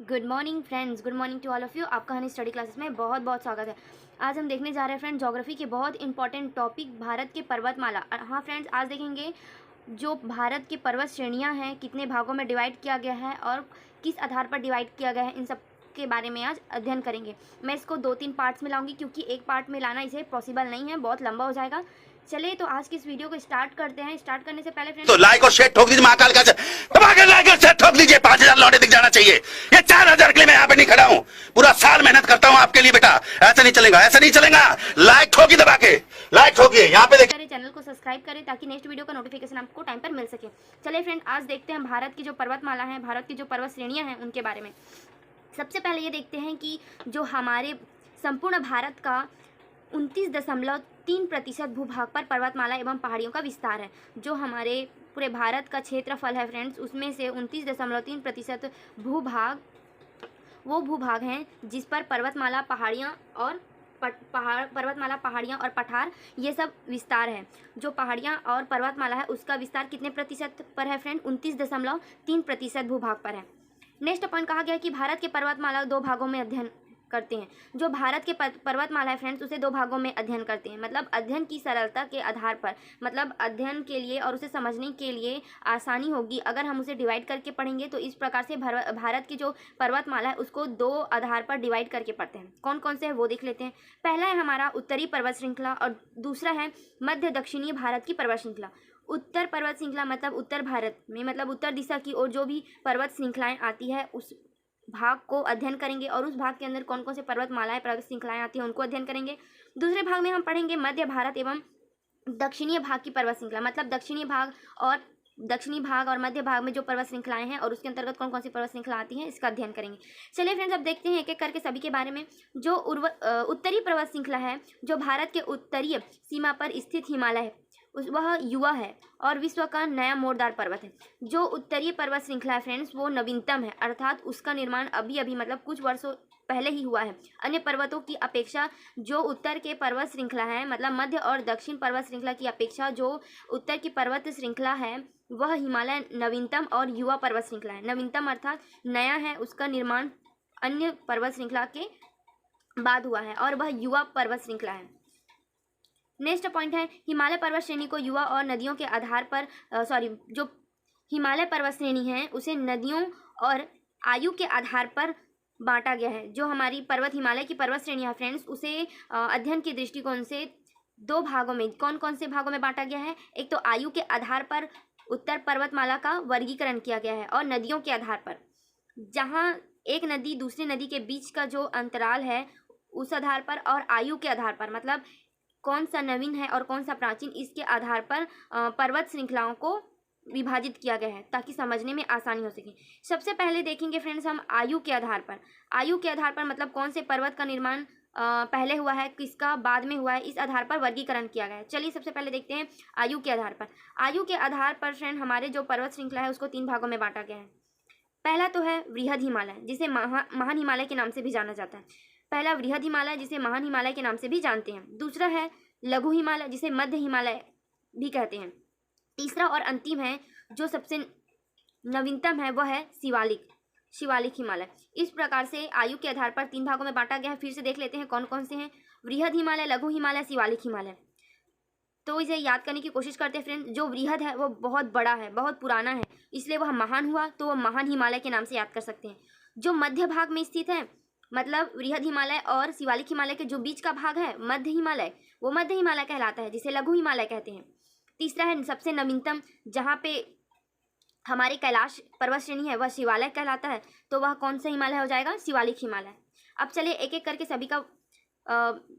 Good morning friends, good morning to all of you. आपका honey study classes में बहुत बहुत स्वागत है। आज हम देखने जा रहे हैं फ्रेंड्स ज्योग्राफी के बहुत इंपॉर्टेंट टॉपिक भारत के पर्वतमाला। हाँ फ्रेंड्स, आज देखेंगे जो भारत की पर्वत श्रेणियाँ हैं कितने भागों में डिवाइड किया गया है और किस आधार पर डिवाइड किया गया है, इन सब के बारे में आज अध्ययन करेंगे। मैं इसको 2-3 पार्ट्स में लाऊंगी क्योंकि एक पार्ट में लाना इसे पॉसिबल नहीं है, बहुत लंबा हो जाएगा। चलिए तो आज की इस वीडियो को स्टार्ट करते हैं। स्टार्ट करने से पहले फ्रेंड्स तो लाइक और शेयर ठोक दीजिए, महाकाल का दबा के लाइक और शेयर ठोक दीजिए। 5000 लौटे दिख जाना चाहिए। ये 4000 के लिए मैं यहाँ पे नहीं खड़ा हूँ, पूरा साल मेहनत करता हूँ आपके लिए बेटा। ऐसा नहीं चलेगा, ऐसा नहीं चलेगा। लाइक ठोकी, दबा के लाइक ठोकिए। यहाँ पे देखिए, चैनल को सब्सक्राइब करें ताकि नेक्स्ट वीडियो का नोटिफिकेशन आपको टाइम पर मिल सके। चलिए फ्रेंड, आज देखते हैं भारत की जो पर्वतमाला है, भारत की जो पर्वत श्रेणियाँ हैं उनके बारे में। सबसे पहले ये देखते हैं कि जो हमारे संपूर्ण भारत का 29.3% भूभाग पर पर्वतमाला एवं पहाड़ियों का विस्तार है। जो हमारे पूरे भारत का क्षेत्रफल है फ्रेंड्स, उसमें से 29.3% भूभाग वो भूभाग हैं जिस पर पर्वतमाला, पहाड़ियाँ और पर्वतमाला, पहाड़ियाँ और पठार ये सब विस्तार है। जो पहाड़ियाँ और पर्वतमाला है उसका विस्तार कितने प्रतिशत पर है फ्रेंड? 29.3% भूभाग पर है। नेक्स्ट पॉइंट कहा गया है कि भारत के पर्वतमाला 2 भागों में अध्ययन करते हैं। जो भारत के पर्वतमाला है फ्रेंड्स, उसे 2 भागों में अध्ययन करते हैं। मतलब अध्ययन की सरलता के आधार पर, मतलब अध्ययन के लिए और उसे समझने के लिए आसानी होगी अगर हम उसे डिवाइड करके पढ़ेंगे। तो इस प्रकार से भारत की जो पर्वतमाला है उसको 2 आधार पर डिवाइड करके पढ़ते हैं। कौन कौन से है वो देख लेते हैं। पहला है हमारा उत्तरी पर्वत श्रृंखला और दूसरा है मध्य दक्षिणी भारत की पर्वत श्रृंखला। उत्तर पर्वत श्रृंखला मतलब उत्तर भारत में, मतलब उत्तर दिशा की ओर जो भी पर्वत श्रृंखलाएं आती है उस भाग को अध्ययन करेंगे और उस भाग के अंदर कौन कौन से पर्वतमालाएं, पर्वत श्रृंखलाएं आती हैं उनको अध्ययन करेंगे। दूसरे भाग में हम पढ़ेंगे मध्य भारत एवं दक्षिणी भाग की पर्वत श्रृंखला, मतलब दक्षिणी भाग और मध्य भाग में जो पर्वत श्रृंखलाएं हैं और उसके अंतर्गत कौन कौन सी पर्वत श्रृंखला आती हैं, इसका अध्ययन करेंगे। चलिए फ्रेंड्स, अब देखते हैं एक एक करके सभी के बारे में। जो उत्तरी पर्वत श्रृंखला है, जो भारत के उत्तरीय सीमा पर स्थित हिमालय है, वह युवा है और विश्व का नया मोड़दार पर्वत है। जो उत्तरीय पर्वत श्रृंखला है फ्रेंड्स, वो नवीनतम है, अर्थात उसका निर्माण अभी अभी मतलब कुछ वर्षों पहले ही हुआ है। अन्य पर्वतों की अपेक्षा जो उत्तर के पर्वत श्रृंखला है, मतलब मध्य और दक्षिण पर्वत श्रृंखला की अपेक्षा जो उत्तर की पर्वत श्रृंखला है वह हिमालय नवीनतम और युवा पर्वत श्रृंखला है। नवीनतम अर्थात नया है, उसका निर्माण अन्य पर्वत श्रृंखला के बाद हुआ है और वह युवा पर्वत श्रृंखला है। नेक्स्ट पॉइंट है हिमालय पर्वत श्रेणी को युवा और नदियों के आधार पर जो हिमालय पर्वत श्रेणी है उसे नदियों और आयु के आधार पर बांटा गया है। जो हमारी हिमालय की पर्वत श्रेणी है फ्रेंड्स, उसे अध्ययन के दृष्टिकोण से 2 भागों में, कौन कौन से भागों में बांटा गया है? एक तो आयु के आधार पर उत्तर पर्वतमाला का वर्गीकरण किया गया है और नदियों के आधार पर, जहाँ एक नदी दूसरी नदी के बीच का जो अंतराल है उस आधार पर, और आयु के आधार पर, मतलब कौन सा नवीन है और कौन सा प्राचीन, इसके आधार पर पर्वत श्रृंखलाओं को विभाजित किया गया है ताकि समझने में आसानी हो सके। सबसे पहले देखेंगे फ्रेंड्स हम आयु के आधार पर। आयु के आधार पर मतलब कौन से पर्वत का निर्माण पहले हुआ है, किसका बाद में हुआ है, इस आधार पर वर्गीकरण किया गया है। चलिए सबसे पहले देखते हैं आयु के आधार पर। आयु के आधार पर फ्रेंड हमारे जो पर्वत श्रृंखला है उसको 3 भागों में बांटा गया है। पहला तो है वृहद हिमालय, जिसे महान हिमालय के नाम से भी जाना जाता है। पहला वृहद हिमालय, जिसे महान हिमालय के नाम से भी जानते हैं। दूसरा है लघु हिमालय, जिसे मध्य हिमालय भी कहते हैं। तीसरा और अंतिम है जो सबसे नवीनतम है वह है शिवालिक हिमालय। इस प्रकार से आयु के आधार पर 3 भागों में बांटा गया है। फिर से देख लेते हैं कौन कौन से हैं। वृहद हिमालय, लघु हिमालय, शिवालिक हिमालय। तो इसे याद करने की कोशिश करते हैं फ्रेंड। जो वृहद है वो बहुत बड़ा है, बहुत पुराना है, इसलिए वह महान हुआ, तो वह महान हिमालय के नाम से याद कर सकते हैं। जो मध्य भाग में स्थित है, मतलब वृहद हिमालय और शिवालिक हिमालय के जो बीच का भाग है मध्य हिमालय, वो मध्य हिमालय कहलाता है, जिसे लघु हिमालय कहते हैं। तीसरा है सबसे नवीनतम, जहाँ पे हमारी कैलाश पर्वत श्रेणी है, वह शिवालय कहलाता है, तो वह कौन सा हिमालय हो जाएगा? शिवालिक हिमालय। अब चलिए एक एक करके सभी का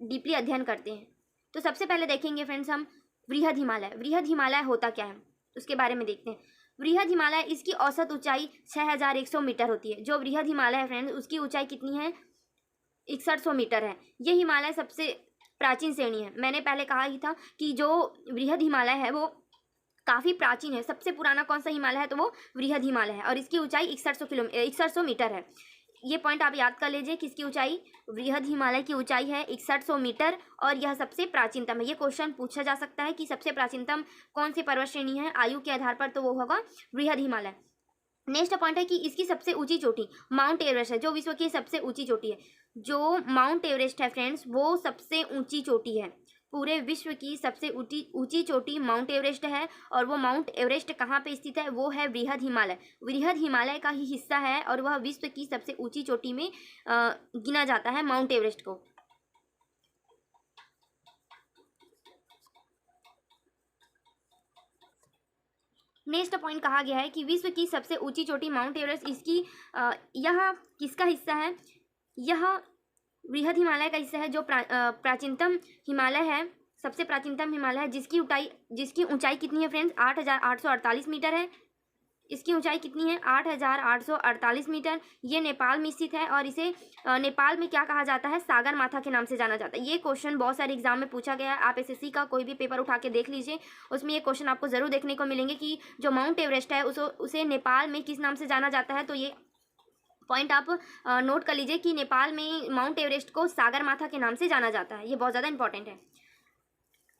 डीपली अध्ययन करते हैं। तो सबसे पहले देखेंगे फ्रेंड्स हम वृहद हिमालय। वृहद हिमालय होता क्या है उसके बारे में देखते हैं। वृहद हिमालय, इसकी औसत ऊंचाई 6100 मीटर होती है। जो वृहद हिमालय है फ्रेंड्स, उसकी ऊंचाई कितनी है? 6100 मीटर है। ये हिमालय सबसे प्राचीन श्रेणी है। मैंने पहले कहा ही था कि जो वृहद हिमालय है वो काफ़ी प्राचीन है। सबसे पुराना कौन सा हिमालय है? तो वो वृहद हिमालय है और इसकी ऊंचाई 6100 मीटर है। ये पॉइंट आप याद कर लीजिए, किसकी ऊंचाई? वृहद हिमालय की ऊंचाई है 6100 मीटर और यह सबसे प्राचीनतम है। ये क्वेश्चन पूछा जा सकता है कि सबसे प्राचीनतम कौन सी पर्वत श्रेणी है आयु के आधार पर, तो वो होगा वृहद हिमालय। नेक्स्ट पॉइंट है कि इसकी सबसे ऊंची चोटी माउंट एवरेस्ट है, जो विश्व की सबसे ऊंची चोटी है। जो माउंट एवरेस्ट है फ्रेंड्स, वो सबसे ऊंची चोटी है। पूरे विश्व की सबसे ऊंची चोटी माउंट एवरेस्ट है। और वो माउंट एवरेस्ट कहाँ पे स्थित है? वो है बृहद हिमालय। बृहद हिमालय का ही हिस्सा है और वह विश्व की सबसे ऊंची चोटी में गिना जाता है माउंट एवरेस्ट को। नेक्स्ट पॉइंट कहा गया है कि विश्व की सबसे ऊंची चोटी माउंट एवरेस्ट, इसकी यह किसका हिस्सा है? यह बृहद हिमालय का हिस्सा है, जो प्राचीनतम हिमालय है, सबसे प्राचीनतम हिमालय है, जिसकी ऊंचाई कितनी है फ्रेंड्स? 8,848 मीटर है। इसकी ऊंचाई कितनी है? 8,848 मीटर। ये नेपाल में स्थित है और इसे नेपाल में क्या कहा जाता है? सागर माथा के नाम से जाना जाता है। ये क्वेश्चन बहुत सारे एग्जाम में पूछा गया है। आप एसएससी का कोई भी पेपर उठा के देख लीजिए, उसमें ये क्वेश्चन आपको ज़रूर देखने को मिलेंगे कि जो माउंट एवरेस्ट है उसे नेपाल में किस नाम से जाना जाता है। तो ये पॉइंट आप नोट कर लीजिए कि नेपाल में माउंट एवरेस्ट को सागर माथा के नाम से जाना जाता है। ये बहुत ज़्यादा इंपॉर्टेंट है।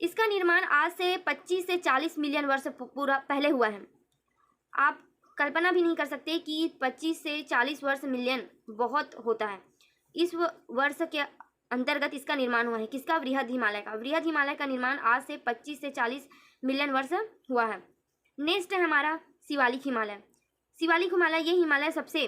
इसका निर्माण आज से 25 से 40 मिलियन वर्ष पूरा पहले हुआ है। आप कल्पना भी नहीं कर सकते कि 25 से 40 वर्ष मिलियन बहुत होता है। इस वर्ष के अंतर्गत इसका निर्माण हुआ है। किसका? बृहद हिमालय का। बृहद हिमालय का निर्माण आज से 25 से 40 मिलियन वर्ष हुआ है। नेक्स्ट है हमारा शिवालिक हिमालय। शिवालिक हिमालय, ये हिमालय सबसे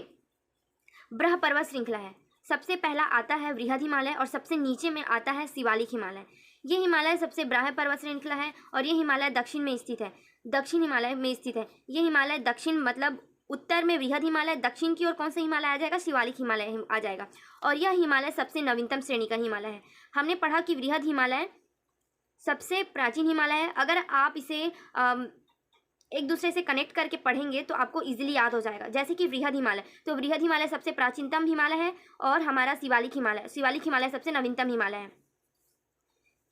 बृहद पर्वत श्रृंखला है। सबसे पहला आता है बृहद हिमालय और सबसे नीचे में आता है शिवालिक हिमालय। ये हिमालय सबसे बृहद पर्वत श्रृंखला है और ये हिमालय दक्षिण में स्थित है, दक्षिण हिमालय में स्थित है। ये हिमालय दक्षिण मतलब उत्तर में बृहद हिमालय, दक्षिण की ओर कौन सा हिमालय आ जाएगा? शिवालिक हिमालय आ जाएगा। और यह हिमालय सबसे नवीनतम श्रेणी का हिमालय है। हमने पढ़ा कि बृहद हिमालय सबसे प्राचीन हिमालय है। अगर आप इसे एक दूसरे से कनेक्ट करके पढ़ेंगे तो आपको इजीली याद हो जाएगा। जैसे कि बृहद हिमालय, तो बृहद हिमालय सबसे प्राचीनतम हिमालय है और हमारा शिवालिक हिमालय सबसे नवीनतम हिमालय है।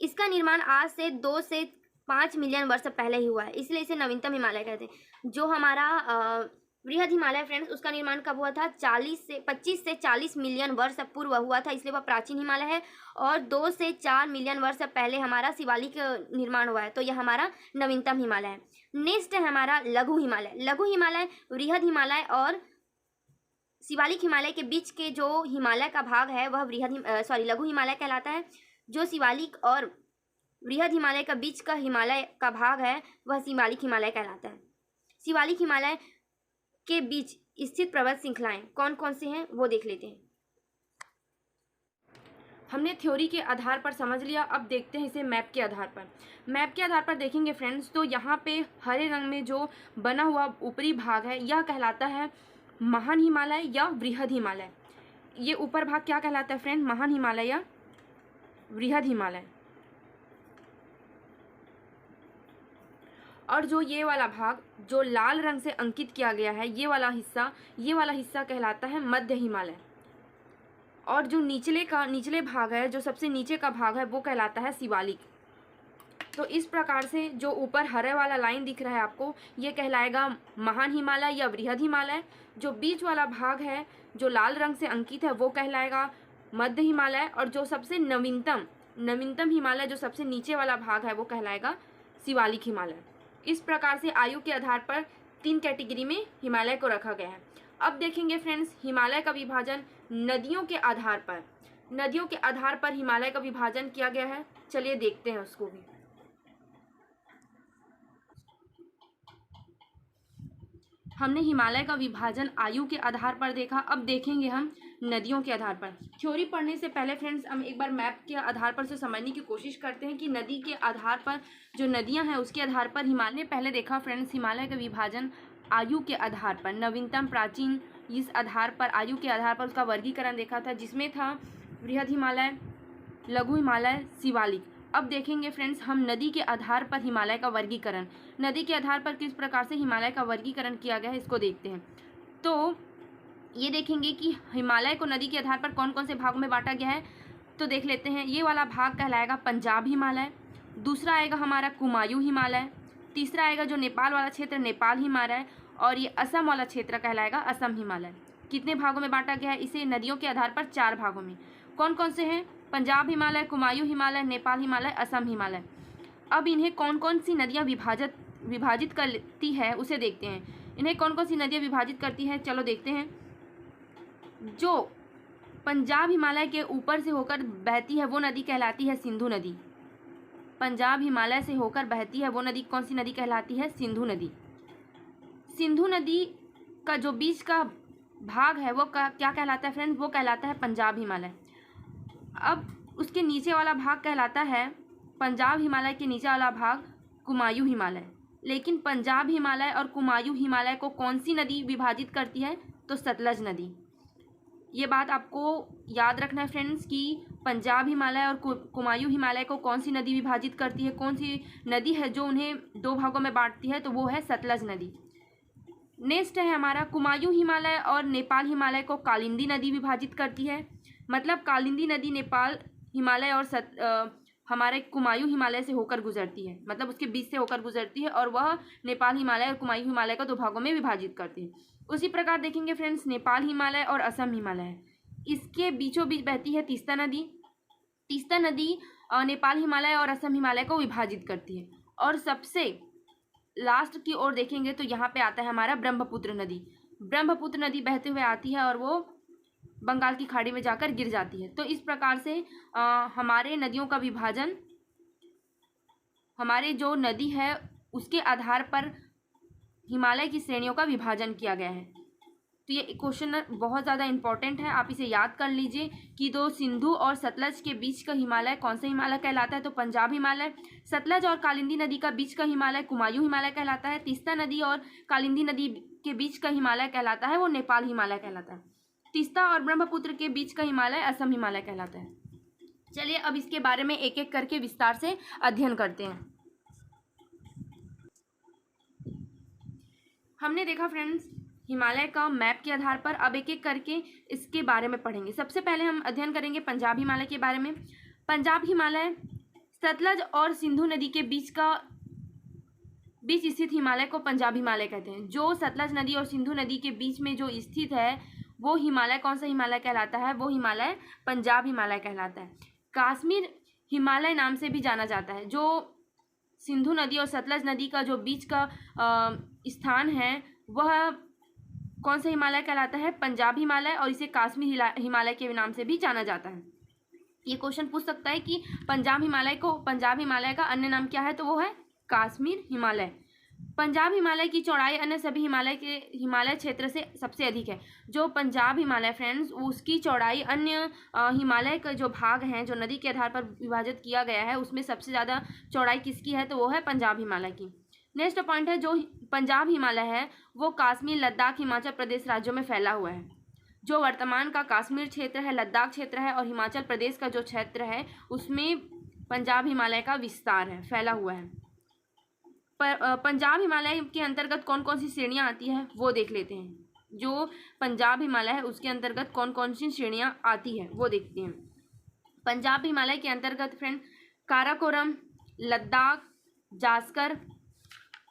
इसका निर्माण आज से 2 से 5 मिलियन वर्ष पहले ही हुआ है, इसलिए इसे नवीनतम हिमालय कहते हैं। जो हमारा बृहद हिमालय फ्रेंड्स, उसका निर्माण कब हुआ था? 25 से 40 मिलियन वर्ष पूर्व हुआ था, इसलिए वह प्राचीन हिमालय है। और 2 से 4 मिलियन वर्ष पहले हमारा शिवालिक निर्माण हुआ है, तो यह हमारा नवीनतम हिमालय है। नेक्स्ट है हमारा लघु हिमालय। लघु हिमालय बृहद हिमालय और शिवालिक हिमालय के बीच के जो हिमालय का भाग है वह लघु हिमालय कहलाता है। जो शिवालिक और बृहद हिमालय का बीच का हिमालय का भाग है वह शिवालिक हिमालय कहलाता है। शिवालिक हिमालय के बीच स्थित पर्वत श्रृंखलाएं कौन कौन से हैं वो देख लेते हैं। हमने थ्योरी के आधार पर समझ लिया, अब देखते हैं इसे मैप के आधार पर। मैप के आधार पर देखेंगे फ्रेंड्स, तो यहाँ पे हरे रंग में जो बना हुआ ऊपरी भाग है यह कहलाता है महान हिमालय या बृहद हिमालय। ये ऊपर भाग क्या कहलाता है फ्रेंड? महान हिमालय या बृहद हिमालय। और जो ये वाला भाग जो लाल रंग से अंकित किया गया है, ये वाला हिस्सा कहलाता है मध्य हिमालय। और जो निचले भाग है, जो सबसे नीचे का भाग है, वो कहलाता है शिवालिक। तो इस प्रकार से जो ऊपर हरे वाला लाइन दिख रहा है आपको, ये कहलाएगा महान हिमालय या बृहद हिमालय। जो बीच वाला भाग है जो लाल रंग से अंकित है वो कहलाएगा मध्य हिमालय। और जो सबसे नवीनतम हिमालय जो सबसे नीचे वाला भाग है वो कहलाएगा शिवालिक हिमालय। इस प्रकार से आयु के आधार पर 3 कैटेगरी में हिमालय को रखा गया है। अब देखेंगे फ्रेंड्स हिमालय का विभाजन नदियों के आधार पर हिमालय का विभाजन किया गया है। चलिए देखते हैं उसको भी। हमने हिमालय का विभाजन आयु के आधार पर देखा, अब देखेंगे हम नदियों के आधार पर। थ्योरी पढ़ने से पहले फ्रेंड्स हम एक बार मैप के आधार पर से समझने की कोशिश करते हैं कि नदी के आधार पर जो नदियां हैं उसके आधार पर हिमालय पहले देखा फ्रेंड्स। हिमालय का विभाजन आयु के आधार पर, नवीनतम, प्राचीन, इस आधार पर आयु के आधार पर उसका वर्गीकरण देखा था, जिसमें था बृहद हिमालय, लघु हिमालय, शिवालिक। अब देखेंगे फ्रेंड्स हम नदी के आधार पर हिमालय का वर्गीकरण, नदी के आधार पर किस प्रकार से हिमालय का वर्गीकरण किया गया है इसको देखते हैं। तो ये देखेंगे कि हिमालय को नदी के आधार पर कौन कौन से भागों में बांटा गया है, तो देख लेते हैं। ये वाला भाग कहलाएगा पंजाब हिमालय, दूसरा आएगा हमारा कुमायूं हिमालय, तीसरा आएगा जो नेपाल वाला क्षेत्र नेपाल हिमालय, और ये असम वाला क्षेत्र कहलाएगा असम हिमालय। कितने भागों में बांटा गया है इसे? नदियों के आधार पर 4 भागों में। कौन कौन से हैं? पंजाब हिमालय, कुमायूं हिमालय, नेपाल हिमालय, असम हिमालय। अब इन्हें कौन कौन सी नदियाँ विभाजित करती है उसे देखते हैं। इन्हें कौन कौन सी नदियाँ विभाजित करती हैं, चलो देखते हैं। जो पंजाब हिमालय के ऊपर से होकर बहती है वो नदी कहलाती है सिंधु नदी। पंजाब हिमालय से होकर बहती है वो नदी कौन सी नदी कहलाती है, सिंधु नदी। सिंधु नदी का जो बीच का भाग है वो क्या कहलाता है फ्रेंड्स, वो कहलाता है पंजाब हिमालय। अब उसके नीचे वाला भाग कहलाता है, पंजाब हिमालय के नीचे वाला भाग कुमायूं हिमालय। लेकिन पंजाब हिमालय और कुमायूं हिमालय को कौन सी नदी विभाजित करती है, तो सतलज नदी। ये बात आपको याद रखना है फ्रेंड्स कि पंजाब हिमालय और कुमायूं हिमालय को कौन सी नदी विभाजित करती है, कौन सी नदी है जो उन्हें दो भागों में बांटती है, तो वो है सतलज नदी। नेक्स्ट है हमारा कुमायूं हिमालय और नेपाल हिमालय को कालिंदी नदी विभाजित करती है। मतलब कालिंदी नदी नेपाल हिमालय और हमारे कुमायूं हिमालय से होकर गुजरती है, मतलब उसके बीच से होकर गुजरती है और वह नेपाल हिमालय और कुमायूं हिमालय को दो भागों में विभाजित करती है। उसी प्रकार देखेंगे फ्रेंड्स नेपाल हिमालय और असम हिमालय, इसके बीचों बीच बहती है तीस्ता नदी। तीस्ता नदी नेपाल हिमालय और असम हिमालय को विभाजित करती है। और सबसे लास्ट की ओर देखेंगे तो यहाँ पे आता है हमारा ब्रह्मपुत्र नदी। ब्रह्मपुत्र नदी बहते हुए आती है और वो बंगाल की खाड़ी में जाकर गिर जाती है। तो इस प्रकार से हमारे नदियों का विभाजन, हमारे जो नदी है उसके आधार पर हिमालय की श्रेणियों का विभाजन किया गया है। तो ये क्वेश्चन बहुत ज़्यादा इम्पोर्टेंट है, आप इसे याद कर लीजिए कि दो सिंधु और सतलज के बीच का हिमालय कौन सा हिमालय कहलाता है, तो पंजाब हिमालय। सतलज और कालिंदी नदी का बीच का हिमालय कुमायूं हिमालय कहलाता है। तीस्ता नदी और कालिंदी नदी के बीच का हिमालय कहलाता है वो नेपाल हिमालय कहलाता है। तीस्ता और ब्रह्मपुत्र के बीच का हिमालय असम हिमालय कहलाता है। चलिए अब इसके बारे में एक एक करके विस्तार से अध्ययन करते हैं। हमने देखा फ्रेंड्स हिमालय का मैप के आधार पर, अब एक एक करके इसके बारे में पढ़ेंगे। सबसे पहले हम अध्ययन करेंगे पंजाब हिमालय के बारे में। पंजाब हिमालय सतलज और सिंधु नदी के बीच स्थित हिमालय को पंजाब हिमालय कहते हैं। जो सतलज नदी और सिंधु नदी के बीच में जो स्थित है वो हिमालय कौन सा हिमालय कहलाता है, वो हिमालय पंजाब हिमालय कहलाता है। काश्मीर हिमालय नाम से भी जाना जाता है। जो सिंधु नदी और सतलज नदी का जो बीच का स्थान है वह कौन सा हिमालय कहलाता है, पंजाब हिमालय, और इसे काश्मीर हिमालय के नाम से भी जाना जाता है। ये क्वेश्चन पूछ सकता है कि पंजाब हिमालय का अन्य नाम क्या है, तो वो है काश्मीर हिमालय। पंजाब हिमालय की चौड़ाई अन्य सभी हिमालय क्षेत्र से सबसे अधिक है। जो पंजाब हिमालय फ्रेंड्स उसकी चौड़ाई अन्य हिमालय का जो भाग हैं जो नदी के आधार पर विभाजित किया गया है उसमें सबसे ज़्यादा चौड़ाई किसकी है, तो वो है पंजाब हिमालय की। नेक्स्ट पॉइंट है, जो पंजाब हिमालय है वो कश्मीर, लद्दाख, हिमाचल प्रदेश राज्यों में फैला हुआ है। जो वर्तमान का कश्मीर क्षेत्र है, लद्दाख क्षेत्र है और हिमाचल प्रदेश का जो क्षेत्र है उसमें पंजाब हिमालय का विस्तार है, फैला हुआ है। पंजाब हिमालय के अंतर्गत कौन कौन सी श्रेणियाँ आती हैं वो देख लेते हैं। जो पंजाब हिमालय है उसके अंतर्गत कौन कौन सी श्रेणियाँ आती हैं वो देखते हैं। पंजाब हिमालय के अंतर्गत फ्रेंड काराकोरम, लद्दाख, जास्कर,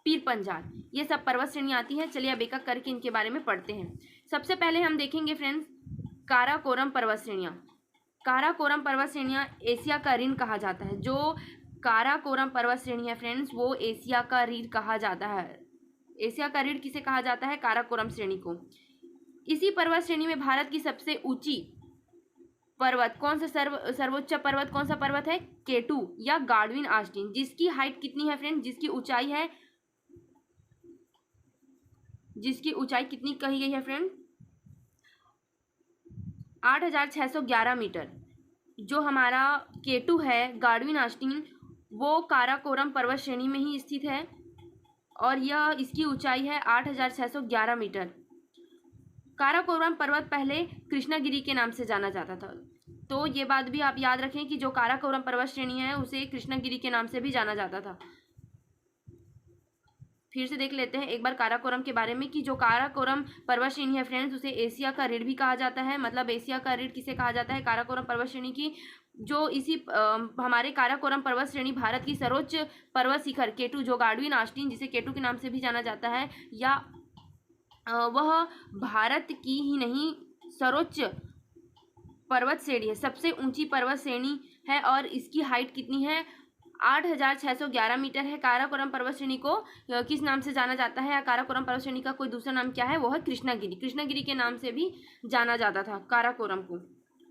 पीर पंजाल, ये सब पर्वत श्रेणियाँ आती हैं। चलिए अब एक एक करके इनके बारे में पढ़ते हैं। सबसे पहले हम देखेंगे फ्रेंड्स काराकोरम पर्वत श्रेणियाँ। काराकोरम पर्वत श्रेणियाँ एशिया का ऋण कहा जाता है। जो काराकोरम पर्वत श्रेणी है फ्रेंड्स वो एशिया का ऋण कहा जाता है। एशिया का ऋण किसे कहा जाता है, काराकोरम श्रेणी को। इसी पर्वत श्रेणी में भारत की सबसे ऊंची पर्वत कौन सा, सर्वोच्च पर्वत कौन सा पर्वत है, K2 या गार्डविन आस्टीन, जिसकी हाइट कितनी है फ्रेंड, जिसकी ऊंचाई कितनी कही गई है फ्रेंड, 8611 मीटर। जो हमारा K2 है गार्डविन आस्टीन वो काराकोरम पर्वत श्रेणी में ही स्थित है और यह इसकी ऊंचाई है 8611 मीटर। काराकोरम पर्वत पहले कृष्णागिरी के नाम से जाना जाता था। तो ये बात भी आप याद रखें कि जो काराकोरम पर्वत श्रेणी है उसे कृष्णागिरी के नाम से भी जाना जाता था। फिर से देख लेते हैं एक बार काराकोरम के बारे में कि जो काराकोरम पर्वत श्रेणी है फ्रेंड्स उसे एशिया का ऋण भी कहा जाता है। मतलब एशिया का ऋण किसे कहा जाता है, काराकोरम पर्वत श्रेणी की। जो इसी हमारे काराकोरम पर्वत श्रेणी भारत की सर्वोच्च पर्वत शिखर K2 जो गार्डविन आस्टीन जिसे K2 के नाम से भी जाना जाता है, या वह भारत की ही नहीं सर्वोच्च पर्वत श्रेणी है, सबसे ऊंची पर्वत श्रेणी है और इसकी हाइट कितनी है 8,611 मीटर है। काराकोरम पर्वत श्रेणी को किस नाम से जाना जाता है? काराकोरम पर्वत श्रेणी का कोई दूसरा नाम क्या है? वो है कृष्णागिरी। कृष्णागिरी के नाम से भी जाना जाता था काराकोरम को।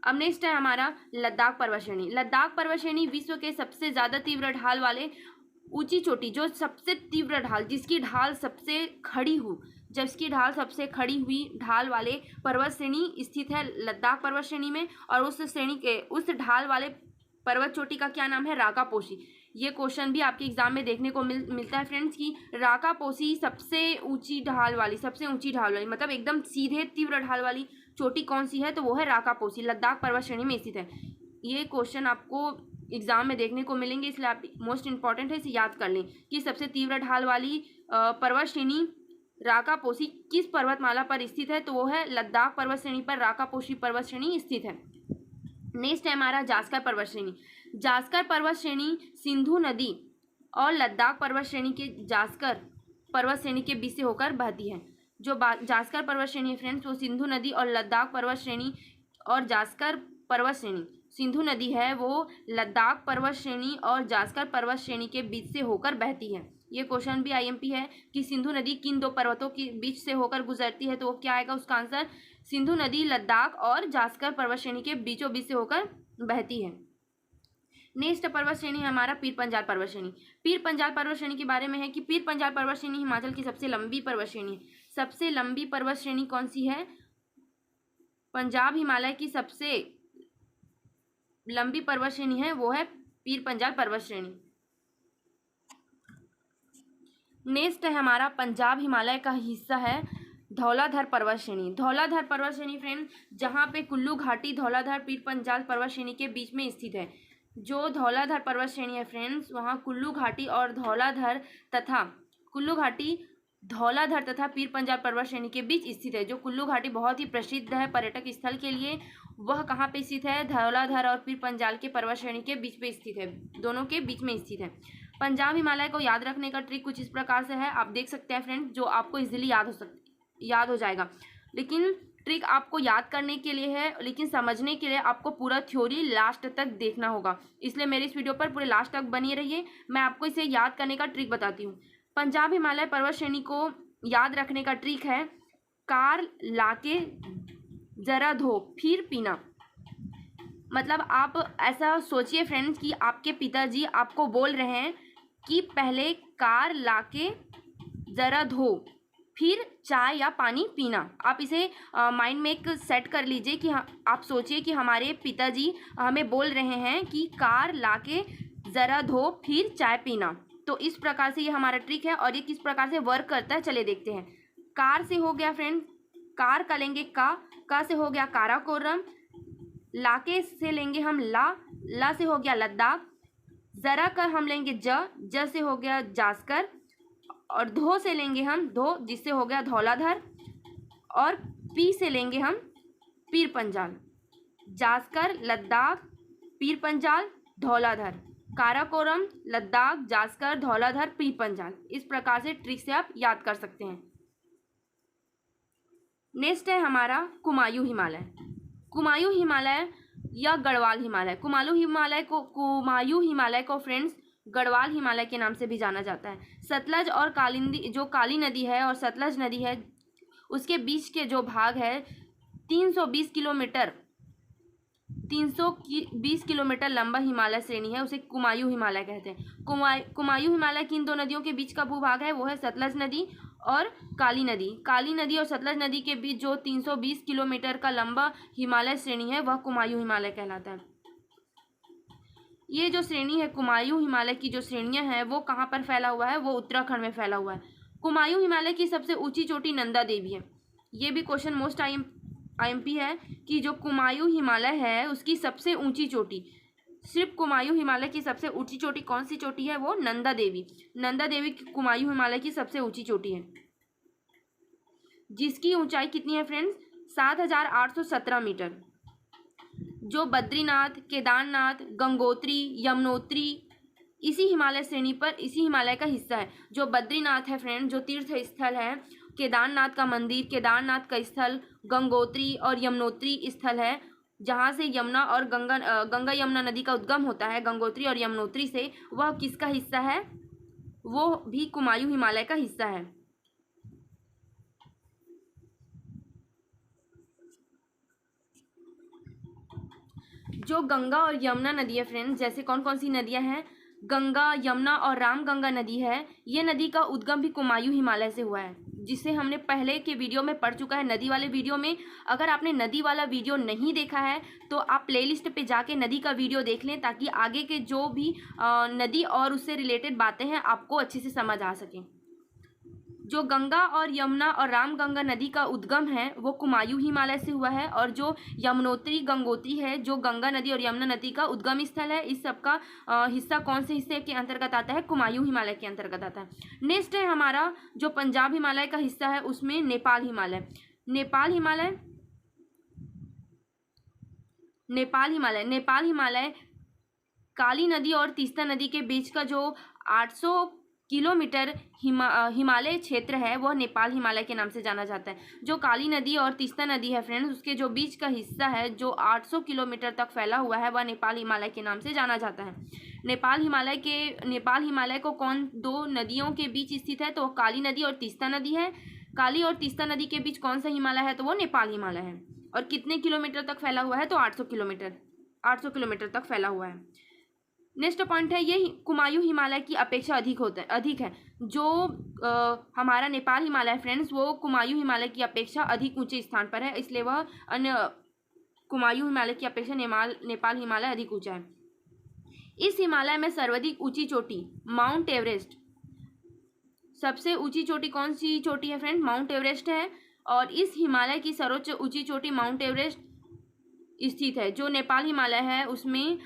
अब नेक्स्ट है हमारा लद्दाख पर्वत श्रेणी। लद्दाख पर्वत श्रेणी विश्व के सबसे ज़्यादा तीव्र ढाल वाले ऊंची चोटी, जो सबसे तीव्र ढाल, जिसकी ढाल सबसे खड़ी हो, जिसकी ढाल सबसे खड़ी हुई ढाल वाले पर्वत श्रेणी स्थित है लद्दाख पर्वत श्रेणी में। और उस श्रेणी के उस ढाल वाले पर्वत चोटी का क्या नाम है? राकापोशी। ये क्वेश्चन भी आपके एग्जाम में देखने को मिलता है फ्रेंड्स कि राकापोशी सबसे ऊंची ढाल वाली मतलब एकदम सीधे तीव्र ढाल वाली चोटी कौन सी है? तो वो है राकापोशी, लद्दाख पर्वत श्रेणी में स्थित है। ये क्वेश्चन आपको एग्जाम में देखने को मिलेंगे, इसलिए आप मोस्ट इंपॉर्टेंट है, इसे याद कर लें कि सबसे तीव्र ढाल वाली पर्वत श्रेणी राकापोशी किस पर्वतमाला पर स्थित है? तो वो है लद्दाख पर्वत श्रेणी पर राकापोशी पर्वत श्रेणी स्थित है। नेक्स्ट है हमारा जास्कर पर्वत श्रेणी। जास्कर पर्वत श्रेणी सिंधु नदी और लद्दाख पर्वत श्रेणी के जास्कर पर्वत श्रेणी के बीच से होकर बहती है। जो जास्कर पर्वत श्रेणी है फ्रेंड्स, वो सिंधु नदी और लद्दाख पर्वत श्रेणी और जास्कर पर्वत श्रेणी, सिंधु नदी है वो लद्दाख पर्वत श्रेणी और जास्कर पर्वत श्रेणी के बीच से होकर बहती है। ये क्वेश्चन भी आईएमपी है कि सिंधु नदी किन दो पर्वतों के बीच से होकर गुजरती है? तो वो क्या आएगा उसका आंसर? सिंधु नदी लद्दाख और जास्कर पर्वत श्रेणी के बीचों बीच से होकर बहती है। नेक्स्ट पर्वत श्रेणी है हमारा पीर पंजाल पर्वत श्रेणी। पीर पंजाल पर्वत श्रेणी के बारे में है कि पीर पंजाल पर्वत श्रेणी हिमाचल की सबसे लंबी पर्वत श्रेणी है। सबसे लंबी पर्वत श्रेणी कौन सी है? पंजाब हिमालय की सबसे लंबी पर्वत श्रेणी है वो है पीर पंजाल पर्वत श्रेणी। नेक्स्ट है हमारा पंजाब हिमालय का हिस्सा है धौलाधर पर्वत श्रेणी। धौलाधर पर्वत श्रेणी फ्रेंड जहाँ पे कुल्लू घाटी धौलाधर पीर पंजाल पर्वत श्रेणी के बीच में स्थित है। जो धौलाधर पर्वत श्रेणी है फ्रेंड्स, वहाँ कुल्लू घाटी और धौलाधर तथा पीर पंजाल पर्वत श्रेणी के बीच स्थित है। जो कुल्लू घाटी बहुत ही प्रसिद्ध है पर्यटक स्थल के लिए, वह कहाँ पे स्थित है? धौलाधर और पीर पंजाल के पर्वत श्रेणी के बीच में स्थित है, दोनों के बीच में स्थित है। पंजाब हिमालय को याद रखने का ट्रिक कुछ इस प्रकार से है, आप देख सकते हैं फ्रेंड्स, जो आपको इजीली याद हो जाएगा। लेकिन ट्रिक आपको याद करने के लिए है, लेकिन समझने के लिए आपको पूरा थ्योरी लास्ट तक देखना होगा, इसलिए मेरे इस वीडियो पर पूरे लास्ट तक बनी रहिए। मैं आपको इसे याद करने का ट्रिक बताती हूँ। पंजाब हिमालय पर्वत श्रेणी को याद रखने का ट्रिक है कार लाके जरा धो फिर पीना। मतलब आप ऐसा सोचिए फ्रेंड्स कि आपके पिताजी आपको बोल रहे हैं कि पहले कार लाके ज़रा धो फिर चाय या पानी पीना। आप इसे माइंड में एक सेट कर लीजिए कि आप सोचिए कि हमारे पिताजी हमें बोल रहे हैं कि कार लाके ज़रा धो फिर चाय पीना। तो इस प्रकार से ये हमारा ट्रिक है और ये किस प्रकार से वर्क करता है चले देखते हैं। कार से हो गया फ्रेंड, कार का लेंगे का से हो गया काराकोरम, लाके से लेंगे हम ला से हो गया लद्दाख, ज़रा का हम लेंगे ज से हो गया जास्कर, और धो से लेंगे हम धो जिससे हो गया धौलाधर, और पी से लेंगे हम पीर पंजाल। जास्कर, लद्दाख, पीर पंजाल, धौलाधर, काराकोरम, लद्दाख, जास्कर, धौलाधर, पीर पंजाल। इस प्रकार से ट्रिक से आप याद कर सकते हैं। नेक्स्ट है हमारा कुमायूं हिमालय। कुमायूं हिमालय या गढ़वाल हिमालय। कुमायूं हिमालय को फ्रेंड्स गढ़वाल हिमालय के नाम से भी जाना जाता है। सतलज और काली नदी है और सतलज नदी है, उसके बीच के जो भाग है 320 किलोमीटर लंबा हिमालय श्रेणी है, उसे कुमायूं हिमालय कहते हैं। कुमायूं हिमालय की इन दो नदियों के बीच का भूभाग है वो है सतलज नदी और काली नदी। काली नदी और सतलज नदी के बीच जो 320 किलोमीटर का लंबा हिमालय श्रेणी है वह कुमायूं हिमालय कहलाता है। ये जो श्रेणी है कुमायूं हिमालय की जो श्रेणियां हैं वो कहाँ पर फैला हुआ है? वो उत्तराखंड में फैला हुआ है। कुमायूं हिमालय की सबसे ऊंची चोटी नंदा देवी है। ये भी क्वेश्चन मोस्ट आईएमपी है कि जो कुमायूं हिमालय है उसकी सबसे ऊंची चोटी, सिर्फ कुमायूं हिमालय की सबसे ऊंची चोटी कौन सी चोटी है? वो नंदा देवी। नंदा देवी कुमायूं हिमालय की सबसे ऊंची चोटी है, जिसकी ऊंचाई कितनी है फ्रेंड्स? 7,817 मीटर। जो बद्रीनाथ, केदारनाथ, गंगोत्री, यमुनोत्री इसी हिमालय श्रेणी पर, इसी हिमालय का हिस्सा है। जो बद्रीनाथ है फ्रेंड, जो तीर्थ स्थल है, केदारनाथ का मंदिर, केदारनाथ का स्थल, गंगोत्री और यमुनोत्री स्थल है, जहाँ से यमुना और गंगा यमुना नदी का उद्गम होता है, गंगोत्री और यमुनोत्री से, वह किसका हिस्सा है? वो भी कुमायूं हिमालय का हिस्सा है। जो गंगा और यमुना नदी है फ्रेंड्स, जैसे कौन कौन सी नदियां हैं, गंगा, यमुना और रामगंगा नदी है, ये नदी का उद्गम भी कुमायूं हिमालय से हुआ है, जिसे हमने पहले के वीडियो में पढ़ चुका है, नदी वाले वीडियो में। अगर आपने नदी वाला वीडियो नहीं देखा है तो आप प्लेलिस्ट पे जाके नदी का वीडियो देख लें, ताकि आगे के जो भी नदी और उससे रिलेटेड बातें हैं आपको अच्छे से समझ आ सकें। जो गंगा और यमुना और रामगंगा नदी का उद्गम है वो कुमायूं हिमालय से हुआ है, और जो यमुनोत्री गंगोत्री है, जो गंगा नदी और यमुना नदी का उद्गम स्थल है, इस सब का हिस्सा कौन से हिस्से के अंतर्गत आता है? कुमायूं हिमालय के अंतर्गत आता है। नेक्स्ट है हमारा जो पंजाब हिमालय का हिस्सा है, उसमें नेपाल हिमालय। नेपाल हिमालय काली नदी और तीस्ता नदी के बीच का जो 800 किलोमीटर हिमालय क्षेत्र है, वह नेपाल हिमालय के नाम से जाना जाता है। जो काली नदी और तीस्ता नदी है फ्रेंड्स, उसके जो बीच का हिस्सा है जो 800 किलोमीटर तक फैला हुआ है, वह नेपाल हिमालय के नाम से जाना जाता है। नेपाल हिमालय को कौन दो नदियों के बीच स्थित है? तो काली नदी और तीस्ता नदी है। काली और तीस्ता नदी के बीच कौन सा हिमालय है? तो वो नेपाल हिमालय है। और कितने किलोमीटर तक फैला हुआ है? तो 800 किलोमीटर तक फैला हुआ है। नेक्स्ट पॉइंट है, ये कुमायूं हिमालय की अपेक्षा अधिक है। जो हमारा नेपाल हिमालय फ्रेंड्स, वो कुमायूं हिमालय की अपेक्षा अधिक ऊंचे स्थान पर है, इसलिए वह अन्य कुमायूं हिमालय की अपेक्षा नेपाल हिमालय अधिक ऊंचा है। इस हिमालय में सर्वाधिक ऊंची चोटी माउंट एवरेस्ट, सबसे ऊंची चोटी कौन सी चोटी है फ्रेंड? माउंट एवरेस्ट है। और इस हिमालय की सर्वोच्च ऊंची चोटी माउंट एवरेस्ट स्थित है। जो नेपाल हिमालय है उसमें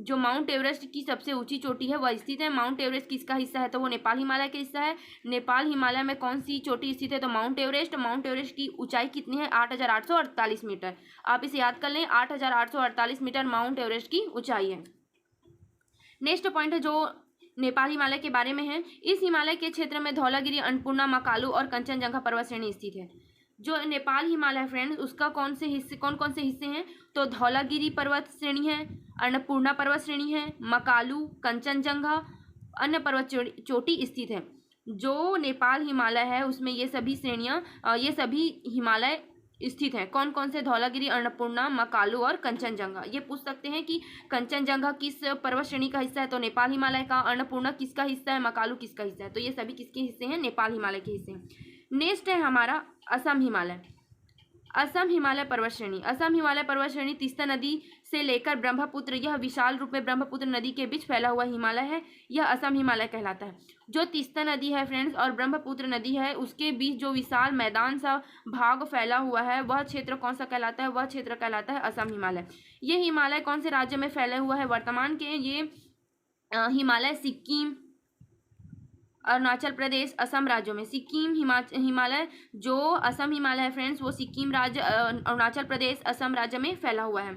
जो माउंट एवरेस्ट की सबसे ऊंची चोटी है वह स्थित है। माउंट एवरेस्ट किसका हिस्सा है? तो वो नेपाल हिमालय का हिस्सा है। नेपाल हिमालय में कौन सी चोटी स्थित है? तो माउंट एवरेस्ट। माउंट एवरेस्ट की ऊंचाई कितनी है? 8,848 मीटर। आप इसे याद कर लें, 8,848 मीटर माउंट एवरेस्ट की ऊंचाई है। नेक्स्ट पॉइंट है जो नेपाल हिमालय के बारे में है, इस हिमालय के क्षेत्र में धौलागिरी, अन्नपूर्णा, मकालू और कंचनजंगा पर्वत श्रेणी स्थित है। जो नेपाल हिमालय फ्रेंड्स, उसका कौन कौन से हिस्से हैं? तो धौलागिरी पर्वत श्रेणी है, अन्नपूर्णा पर्वत श्रेणी है, मकालू, कंचनजंगा, अन्य पर्वत चोटी स्थित है। जो नेपाल हिमालय है उसमें ये सभी हिमालय स्थित हैं। कौन कौन से? धौलागिरी, अन्नपूर्णा, मकालू और कंचनजंगा। ये पूछ सकते हैं कि कंचनजंगा किस पर्वत श्रेणी का हिस्सा है? तो नेपाल हिमालय का। अन्नपूर्णा किसका हिस्सा है? मकालू किसका हिस्सा है? तो ये सभी किसके हिस्से हैं? नेपाल हिमालय के हिस्से हैं। नेक्स्ट है हमारा असम हिमालय पर्वत श्रेणी। असम हिमालय पर्वत श्रेणी तीस्ता नदी से लेकर ब्रह्मपुत्र, यह विशाल रूप में ब्रह्मपुत्र नदी के बीच फैला हुआ हिमालय है, यह असम हिमालय कहलाता है। जो तीस्ता नदी है फ्रेंड्स और ब्रह्मपुत्र नदी है, उसके बीच जो विशाल मैदान सा भाग फैला हुआ है, वह क्षेत्र कौन सा कहलाता है? वह क्षेत्र कहलाता है असम हिमालय। ये हिमालय कौन से राज्य में फैला हुआ है? वर्तमान के ये हिमालय सिक्किम, अरुणाचल प्रदेश, असम राज्यों में। सिक्किम हिमालय, जो असम हिमालय है फ्रेंड्स, वो सिक्किम राज्य, अरुणाचल प्रदेश, असम राज्य में फैला हुआ है।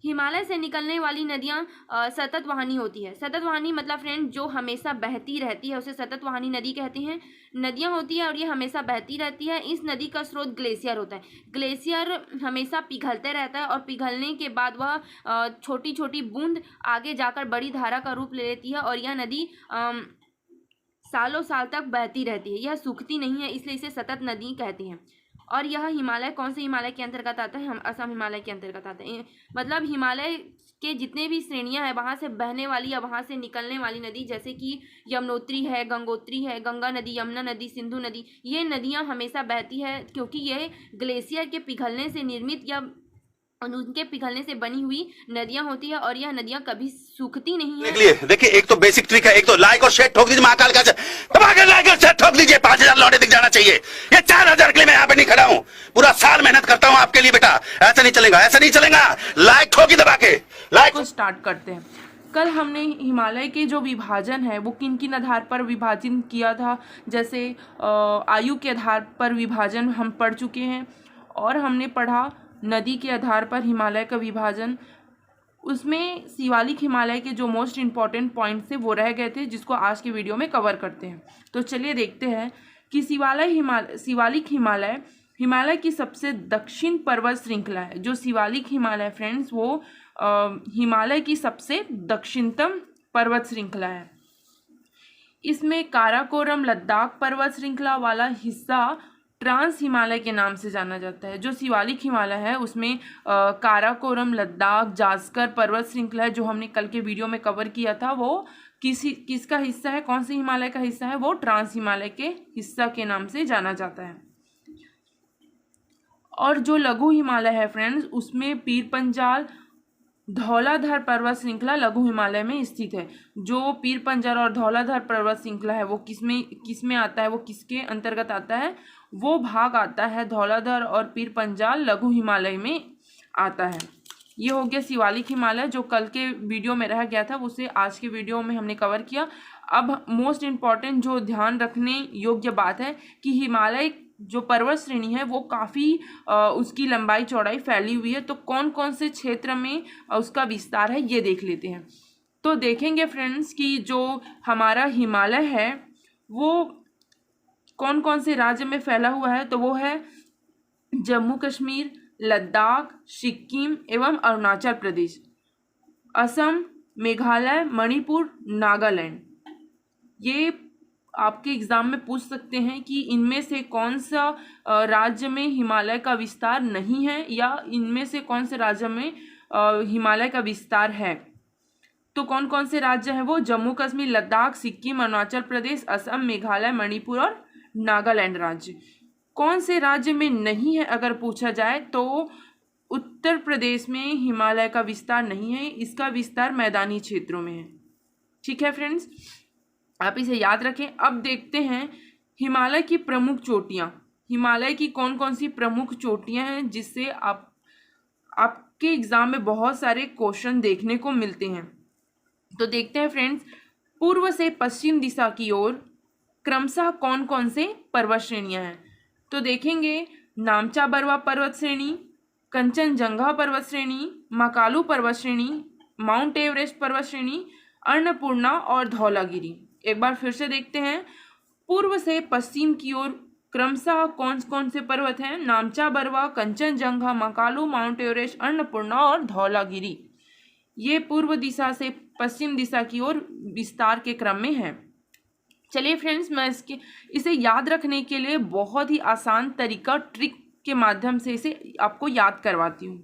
हिमालय से निकलने वाली नदियाँ सतत वाहिनी होती है। सतत वाहिनी मतलब फ्रेंड जो हमेशा बहती रहती है, उसे सतत वाहिनी नदी कहते हैं। नदियाँ होती है और ये हमेशा बहती रहती है। इस नदी का स्रोत ग्लेशियर होता है। ग्लेशियर हमेशा पिघलते रहता है और पिघलने के बाद वह छोटी छोटी बूंद आगे जाकर बड़ी धारा का रूप ले लेती है, और यह नदी सालों साल तक बहती रहती है। यह सूखती नहीं है, इसलिए इसे सतत नदी कहते हैं। और यह हिमालय कौन से हिमालय के अंतर्गत आता है? हम असम हिमालय के अंतर्गत आते हैं। मतलब हिमालय के जितने भी श्रेणियां हैं, वहाँ से बहने वाली या वहाँ से निकलने वाली नदी, जैसे कि यमुनोत्री है, गंगोत्री है, गंगा नदी, यमुना नदी, सिंधु नदी, ये नदियाँ हमेशा बहती है, क्योंकि ये ग्लेशियर के पिघलने से निर्मित या उनके पिघलने से बनी हुई नदियां होती है, और यह नदियां कभी सूखती नहीं है। देखिए, एक तो बेसिक ट्रिक है, एक तो लाइक और शेयर ठोक दीजिए, महाकाल का दबा के लाइक और शेयर ठोक दीजिए, 5,000 लौटे दिख जाना चाहिए। ये 4,000 के लिए मैं यहाँ पे नहीं खड़ा हूँ, पूरा साल मेहनत करता हूँ आपके लिए बेटा। ऐसा नहीं चलेगा, लाइक ठोकी दबा के। लाइक को स्टार्ट करते हैं। कल हमने हिमालय के जो विभाजन है वो किन किन आधार पर विभाजन किया था, जैसे आयु के आधार पर विभाजन हम पढ़ चुके हैं, और हमने पढ़ा नदी के आधार पर हिमालय का विभाजन। उसमें शिवालिक हिमालय के जो मोस्ट इम्पॉर्टेंट पॉइंट्स थे वो रह गए थे, जिसको आज के वीडियो में कवर करते हैं। तो चलिए देखते हैं कि शिवालिक हिमालय हिमालय की सबसे दक्षिण पर्वत श्रृंखला है। जो शिवालिक हिमालय फ्रेंड्स वो हिमालय की सबसे दक्षिणतम पर्वत श्रृंखला है। इसमें काराकोरम लद्दाख पर्वत श्रृंखला वाला हिस्सा ट्रांस हिमालय के नाम से जाना जाता है। जो शिवालिक हिमालय है उसमें काराकोरम लद्दाख जास्कर पर्वत श्रृंखला है, जो हमने कल के वीडियो में कवर किया था, वो किसका हिस्सा है, कौन से हिमालय का हिस्सा है, वो ट्रांस हिमालय के हिस्सा के नाम से जाना जाता है। और जो लघु हिमालय है फ्रेंड्स उसमें पीर पंजाल धौलाधर पर्वत श्रृंखला लघु हिमालय में स्थित है। जो पीर पंजाल और धौलाधर पर्वत श्रृंखला है वो किसमें आता है, वो किसके अंतर्गत आता है, वो भाग आता है धौलाधर और पीर पंजाल लघु हिमालय में आता है। ये हो गया शिवालिक हिमालय, जो कल के वीडियो में रह गया था उसे आज के वीडियो में हमने कवर किया। अब मोस्ट इम्पॉर्टेंट जो ध्यान रखने योग्य बात है कि हिमालय जो पर्वत श्रेणी है वो काफ़ी उसकी लंबाई चौड़ाई फैली हुई है। तो कौन कौन से क्षेत्र में उसका विस्तार है ये देख लेते हैं। तो देखेंगे फ्रेंड्स कि जो हमारा हिमालय है वो कौन कौन से राज्य में फैला हुआ है। तो वो है जम्मू कश्मीर, लद्दाख, सिक्किम एवं अरुणाचल प्रदेश, असम, मेघालय, मणिपुर, नागालैंड। ये आपके एग्ज़ाम में पूछ सकते हैं कि इनमें से कौन सा राज्य में हिमालय का विस्तार नहीं है या इनमें से कौन से राज्य में हिमालय का विस्तार है। तो कौन कौन से राज्य हैं वो जम्मू कश्मीर, लद्दाख, सिक्किम, अरुणाचल प्रदेश, असम, मेघालय, मणिपुर और नागालैंड राज्य। कौन से राज्य में नहीं है अगर पूछा जाए तो उत्तर प्रदेश में हिमालय का विस्तार नहीं है, इसका विस्तार मैदानी क्षेत्रों में है। ठीक है फ्रेंड्स, आप इसे याद रखें। अब देखते हैं हिमालय की प्रमुख चोटियाँ। हिमालय की कौन कौन सी प्रमुख चोटियाँ हैं जिससे आपके एग्ज़ाम में बहुत सारे क्वेश्चन देखने को मिलते हैं। तो देखते हैं फ्रेंड्स, पूर्व से पश्चिम दिशा की ओर क्रमशः कौन कौन से पर्वत श्रेणियाँ हैं। तो देखेंगे नामचा बरवा पर्वत श्रेणी, कंचनजंगा पर्वत श्रेणी, मकालू पर्वत श्रेणी, माउंट एवरेस्ट पर्वत श्रेणी, अन्नपूर्णा और धौलागिरी। एक बार फिर से देखते हैं, पूर्व से पश्चिम की ओर क्रमशः कौन कौन से पर्वत हैं, नामचा बरवा, कंचनजंगा, मकालू, माउंट एवरेस्ट, अन्नपूर्णा और धौलागिरी। ये पूर्व दिशा से पश्चिम दिशा की ओर विस्तार के क्रम में है। चलिए फ्रेंड्स, मैं इसे याद रखने के लिए बहुत ही आसान तरीका ट्रिक के माध्यम से इसे आपको याद करवाती हूँ।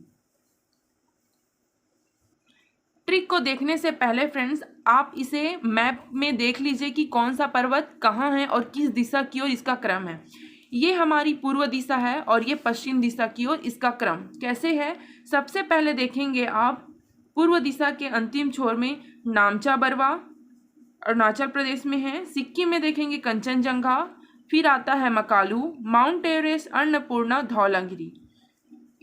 ट्रिक को देखने से पहले फ्रेंड्स आप इसे मैप में देख लीजिए कि कौन सा पर्वत कहाँ है और किस दिशा की ओर इसका क्रम है। ये हमारी पूर्व दिशा है और ये पश्चिम दिशा की ओर इसका क्रम कैसे है। सबसे पहले देखेंगे आप पूर्व दिशा के अंतिम छोर में नामचा बरवा अरुणाचल प्रदेश में है, सिक्किम में देखेंगे कंचनजंगा, फिर आता है मकालू, माउंट एवरेस्ट, अन्नपूर्णा, धौलागिरी।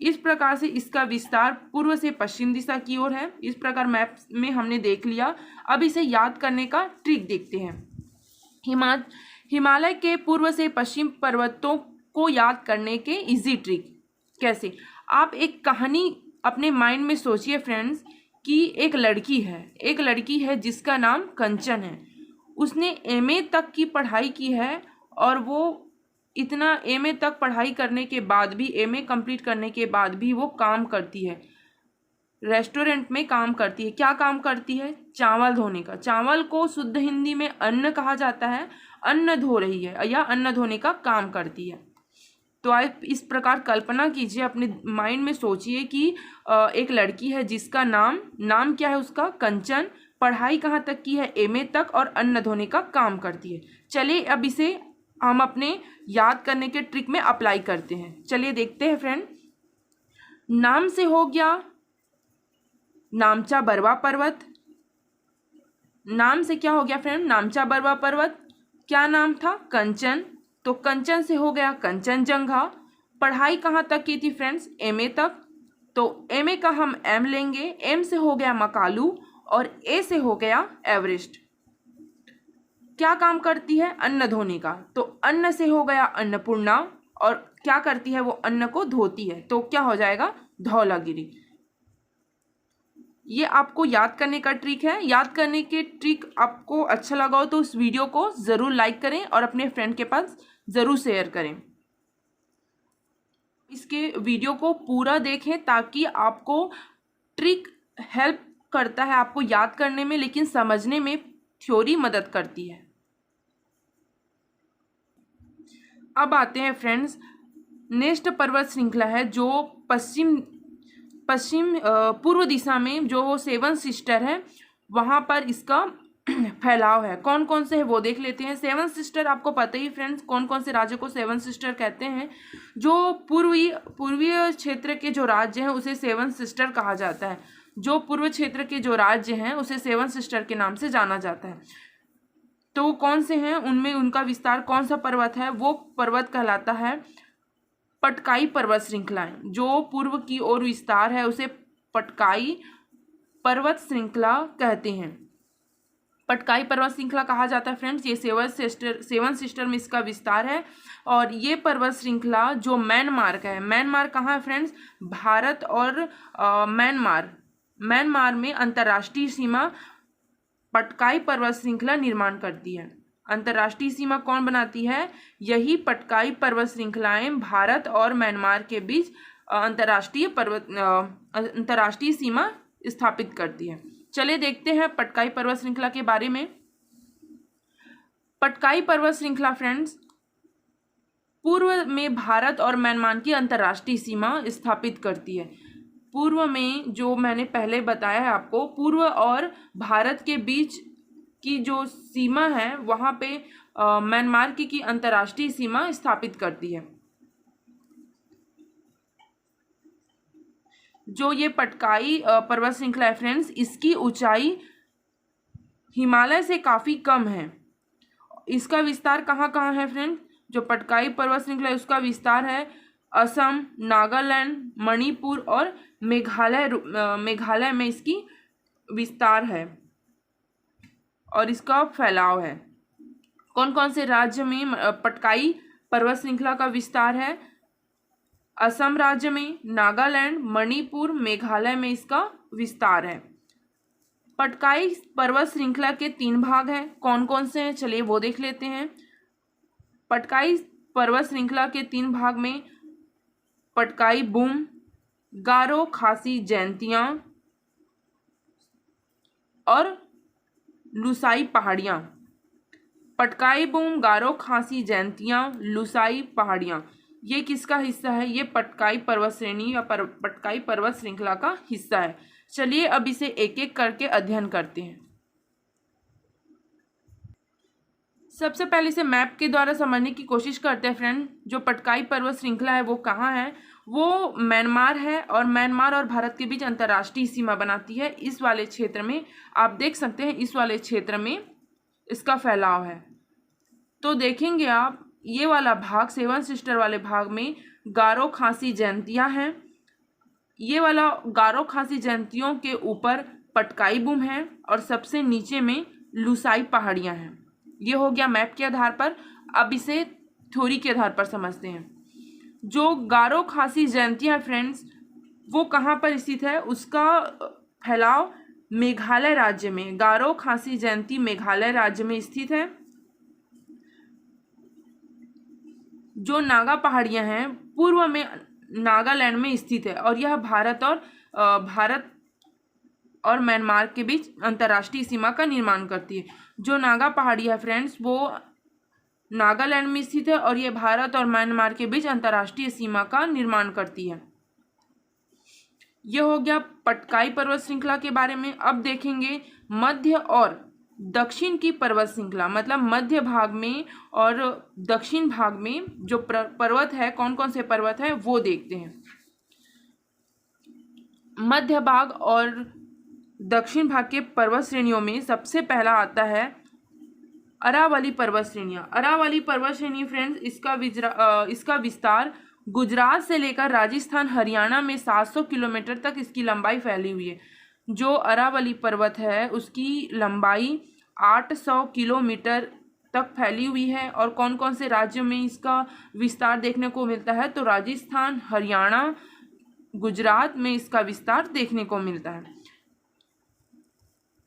इस प्रकार से इसका विस्तार पूर्व से पश्चिम दिशा की ओर है। इस प्रकार मैप में हमने देख लिया। अब इसे याद करने का ट्रिक देखते हैं। हिमालय के पूर्व से पश्चिम पर्वतों को याद करने के इजी ट्रिक कैसे। आप एक कहानी अपने माइंड में सोचिए फ्रेंड्स कि एक लड़की है जिसका नाम कंचन है। उसने एमए तक की पढ़ाई की है और वो इतना एमए तक पढ़ाई करने के बाद भी, एमए कंप्लीट करने के बाद भी वो काम करती है, रेस्टोरेंट में काम करती है। क्या काम करती है? चावल धोने का। चावल को शुद्ध हिंदी में अन्न कहा जाता है। अन्न धो रही है या अन्न धोने का काम करती है। तो आप इस प्रकार कल्पना कीजिए, अपने माइंड में सोचिए कि एक लड़की है जिसका नाम क्या है उसका? कंचन। पढ़ाई कहाँ तक की है? एमए तक और अन्न धोने का काम करती है। चलिए अब इसे हम अपने याद करने के ट्रिक में अप्लाई करते हैं। चलिए देखते हैं फ्रेंड। नाम से हो गया नामचा बरवा पर्वत। नाम से क्या हो गया फ्रेंड? नामचा बरवा पर्वत। क्या नाम था? कंचन। तो कंचन से हो गया कंचनजंगा। पढ़ाई कहाँ तक की थी फ्रेंड्स? एमए तक। तो एमए का हम एम लेंगे। एम से हो गया मकालू और ए से हो गया एवरेस्ट। क्या काम करती है? अन्न धोने का। तो अन्न से हो गया अन्नपूर्णा और क्या करती है? वो अन्न को धोती है। तो क्या हो जाएगा? धौलागिरी। ये आपको याद करने का ट्रिक है। याद करने के ट्रिक आपको अच्छा लगा हो तो उस वीडियो को ज़रूर लाइक करें और अपने फ्रेंड के पास ज़रूर शेयर करें। इसके वीडियो को पूरा देखें ताकि आपको ट्रिक हेल्प करता है आपको याद करने में, लेकिन समझने में थ्योरी मदद करती है। अब आते हैं फ्रेंड्स, नेक्स्ट पर्वत श्रृंखला है जो पश्चिम पूर्व दिशा में जो सेवन सिस्टर है वहाँ पर इसका फैलाव है। कौन कौन से है वो देख लेते हैं। सेवन सिस्टर आपको पता ही फ्रेंड्स, कौन कौन से राज्य को सेवन सिस्टर कहते हैं। जो पूर्वीय क्षेत्र के जो राज्य हैं उसे सेवन सिस्टर कहा जाता है। जो पूर्व क्षेत्र के जो राज्य हैं उसे सेवन सिस्टर के नाम से जाना जाता है। तो कौन से हैं उनमें उनका विस्तार कौन सा पर्वत है, वो पर्वत कहलाता है पटकाई पर्वत श्रृंखलाएं। जो पूर्व की ओर विस्तार है उसे पटकाई पर्वत श्रृंखला कहते हैं। पटकाई पर्वत श्रृंखला कहा जाता है फ्रेंड्स। ये सेवन सिस्टर में इसका विस्तार है। और ये पर्वत श्रृंखला जो म्यांमार का है, म्यांमार कहाँ है फ्रेंड्स, भारत और म्यांमार में अंतर्राष्ट्रीय सीमा पटकाई पर्वत श्रृंखला निर्माण करती है। अंतर्राष्ट्रीय सीमा कौन बनाती है, यही पटकाई पर्वत श्रृंखलाएं भारत और म्यांमार के बीच अंतर्राष्ट्रीय सीमा स्थापित करती है। चलिए देखते हैं पटकाई पर्वत श्रृंखला के बारे में। पटकाई पर्वत श्रृंखला फ्रेंड्स पूर्व में भारत और म्यांमार की अंतर्राष्ट्रीय सीमा स्थापित करती है। पूर्व में जो मैंने पहले बताया है आपको, पूर्व और भारत के बीच की जो सीमा है वहाँ पे म्यांमार की अंतर्राष्ट्रीय सीमा स्थापित करती है। जो ये पटकाई पर्वत श्रृंखला है फ्रेंड्स, इसकी ऊंचाई हिमालय से काफ़ी कम है। इसका विस्तार कहाँ कहाँ है फ्रेंड्स, जो पटकाई पर्वत श्रृंखला है उसका विस्तार है असम, नागालैंड, मणिपुर और मेघालय में इसकी विस्तार है और इसका फैलाव है। कौन कौन से राज्य में पटकाई पर्वत श्रृंखला का विस्तार है, असम राज्य में, नागालैंड, मणिपुर, मेघालय में इसका विस्तार है। पटकाई पर्वत श्रृंखला के 3 भाग हैं। कौन कौन से हैं चलिए वो देख लेते हैं। पटकाई पर्वत श्रृंखला के 3 भाग में पटकाई बूम, गारो खासी जयंतियाँ और लुसाई पहाड़ियाँ। पटकाई बूम, गारो खासी जयंतियाँ, लुसाई पहाड़ियाँ, ये किसका हिस्सा है, ये पटकाई पर्वत श्रेणी या पटकाई पर्वत श्रृंखला का हिस्सा है। चलिए अब इसे एक एक करके अध्ययन करते हैं। सबसे पहले इसे मैप के द्वारा समझने की कोशिश करते हैं फ्रेंड। जो पटकाई पर्वत श्रृंखला है वो कहाँ है, वो म्यांमार है और म्यांमार और भारत के बीच अंतर्राष्ट्रीय सीमा बनाती है। इस वाले क्षेत्र में आप देख सकते हैं, इस वाले क्षेत्र में इसका फैलाव है। तो देखेंगे आप ये वाला भाग, सेवन सिस्टर वाले भाग में गारो खासी जयंतियाँ हैं। ये वाला गारो खासी जयंतियों के ऊपर पटकाई बूम है और सबसे नीचे में लुसाई पहाड़ियाँ हैं। ये हो गया मैप के आधार पर। अब इसे थ्योरी के आधार पर समझते हैं। जो गारो खासी जयंतियाँ फ्रेंड्स वो कहाँ पर स्थित है, उसका फैलाव मेघालय राज्य में, गारो खासी जयंती मेघालय राज्य में स्थित है। जो नागा पहाड़ियाँ हैं पूर्व में नागालैंड में स्थित है और यह भारत और म्यांमार के बीच अंतर्राष्ट्रीय सीमा का निर्माण करती है। जो नागा पहाड़ी है फ्रेंड्स वो नागालैंड में स्थित है और ये भारत और म्यांमार के बीच अंतर्राष्ट्रीय सीमा का निर्माण करती है। यह हो गया पटकाई पर्वत श्रृंखला के बारे में। अब देखेंगे मध्य और दक्षिण की पर्वत श्रृंखला, मतलब मध्य भाग में और दक्षिण भाग में जो पर्वत है, कौन कौन से पर्वत है वो देखते हैं। मध्य भाग और दक्षिण भाग के पर्वत श्रेणियों में सबसे पहला आता है अरावली पर्वत श्रेणियाँ। अरावली पर्वत श्रेणी फ्रेंड्स इसका विस्तार गुजरात से लेकर राजस्थान हरियाणा में 700 किलोमीटर तक इसकी लंबाई फैली हुई है। जो अरावली पर्वत है उसकी लंबाई 800 किलोमीटर तक फैली हुई है। और कौन कौन से राज्यों में इसका विस्तार देखने को मिलता है, तो राजस्थान, हरियाणा, गुजरात में इसका विस्तार देखने को मिलता है।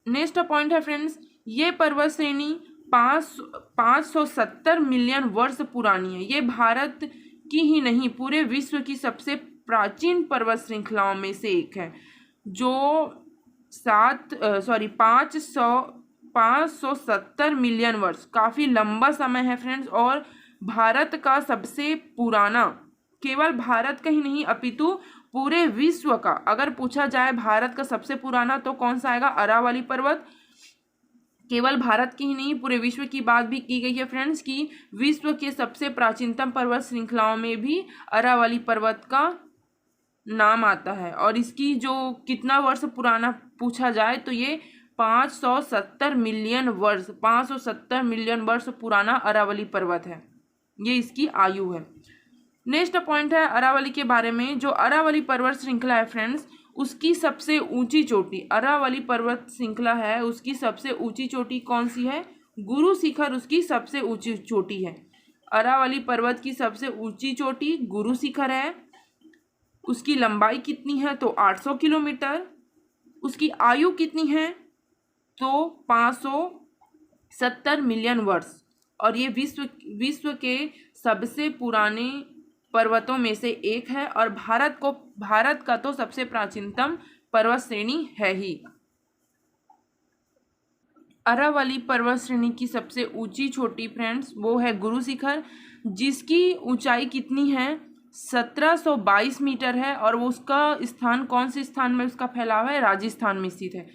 नेक्स्ट पॉइंट है फ्रेंड्स, ये पर्वत श्रेणी 570 मिलियन वर्ष पुरानी है। ये भारत की ही नहीं पूरे विश्व की सबसे प्राचीन पर्वत श्रृंखलाओं में से एक है, जो 570 मिलियन वर्ष, काफ़ी लंबा समय है फ्रेंड्स। और भारत का सबसे पुराना, केवल भारत का ही नहीं अपितु पूरे विश्व का, अगर पूछा जाए भारत का सबसे पुराना तो कौन सा आएगा? अरावली पर्वत। केवल भारत की ही नहीं पूरे विश्व की बात भी की गई है फ्रेंड्स कि विश्व के सबसे प्राचीनतम पर्वत श्रृंखलाओं में भी अरावली पर्वत का नाम आता है। और इसकी जो कितना वर्ष पुराना पूछा जाए तो ये 570 मिलियन वर्ष, 570 मिलियन वर्ष पुराना अरावली पर्वत है, ये इसकी आयु है। नेक्स्ट पॉइंट है अरावली के बारे में। जो अरावली पर्वत श्रृंखला है फ्रेंड्स, उसकी सबसे ऊंची चोटी, अरावली पर्वत श्रृंखला है उसकी सबसे ऊंची चोटी कौन सी है? गुरु शिखर उसकी सबसे ऊंची चोटी है। अरावली पर्वत की सबसे ऊंची चोटी गुरु शिखर है। उसकी लंबाई कितनी है? तो 800 किलोमीटर। उसकी आयु कितनी है? तो 570 मिलियन वर्ष। और ये विश्व के सबसे पुराने पर्वतों में से एक है और भारत का तो सबसे प्राचीनतम पर्वत श्रेणी है ही। अरावली पर्वत श्रेणी की सबसे ऊंची चोटी फ्रेंड्स वो है गुरु शिखर, जिसकी ऊंचाई कितनी है? 1722 मीटर है। और वो उसका स्थान कौन से स्थान में उसका फैलाव है? राजस्थान में स्थित है।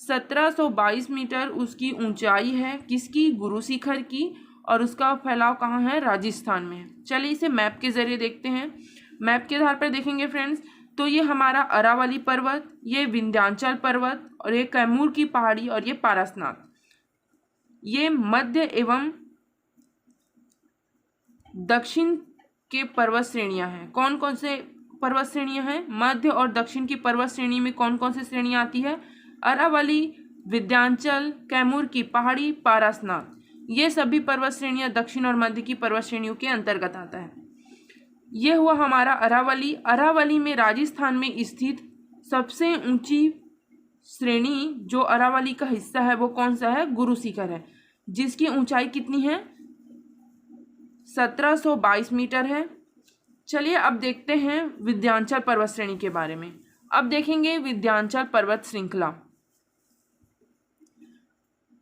1722 मीटर उसकी ऊंचाई है, किसकी? गुरु शिखर की। और उसका फैलाव कहाँ है? राजस्थान में है। चलिए इसे मैप के जरिए देखते हैं। मैप के आधार पर देखेंगे फ्रेंड्स तो ये हमारा अरावली पर्वत, ये विंध्याचल पर्वत, और ये कैमूर की पहाड़ी, और ये पारसनाथ, ये मध्य एवं दक्षिण के पर्वत श्रेणियां हैं। कौन कौन से पर्वत श्रेणियां हैं? मध्य और दक्षिण की पर्वत श्रेणी में कौन कौन सी श्रेणियां आती है? अरावली, विंध्याचल, कैमूर की पहाड़ी, पारसनाथ, ये सभी पर्वत श्रेणियां दक्षिण और मध्य की पर्वत श्रेणियों के अंतर्गत आता है। ये हुआ हमारा अरावली। अरावली में राजस्थान में स्थित सबसे ऊंची श्रेणी जो अरावली का हिस्सा है वो कौन सा है? गुरु शिखर है, जिसकी ऊंचाई कितनी है? 1722 मीटर है। चलिए अब देखते हैं विंध्याचल पर्वत श्रेणी के बारे में। अब देखेंगे विंध्याचल पर्वत श्रृंखला।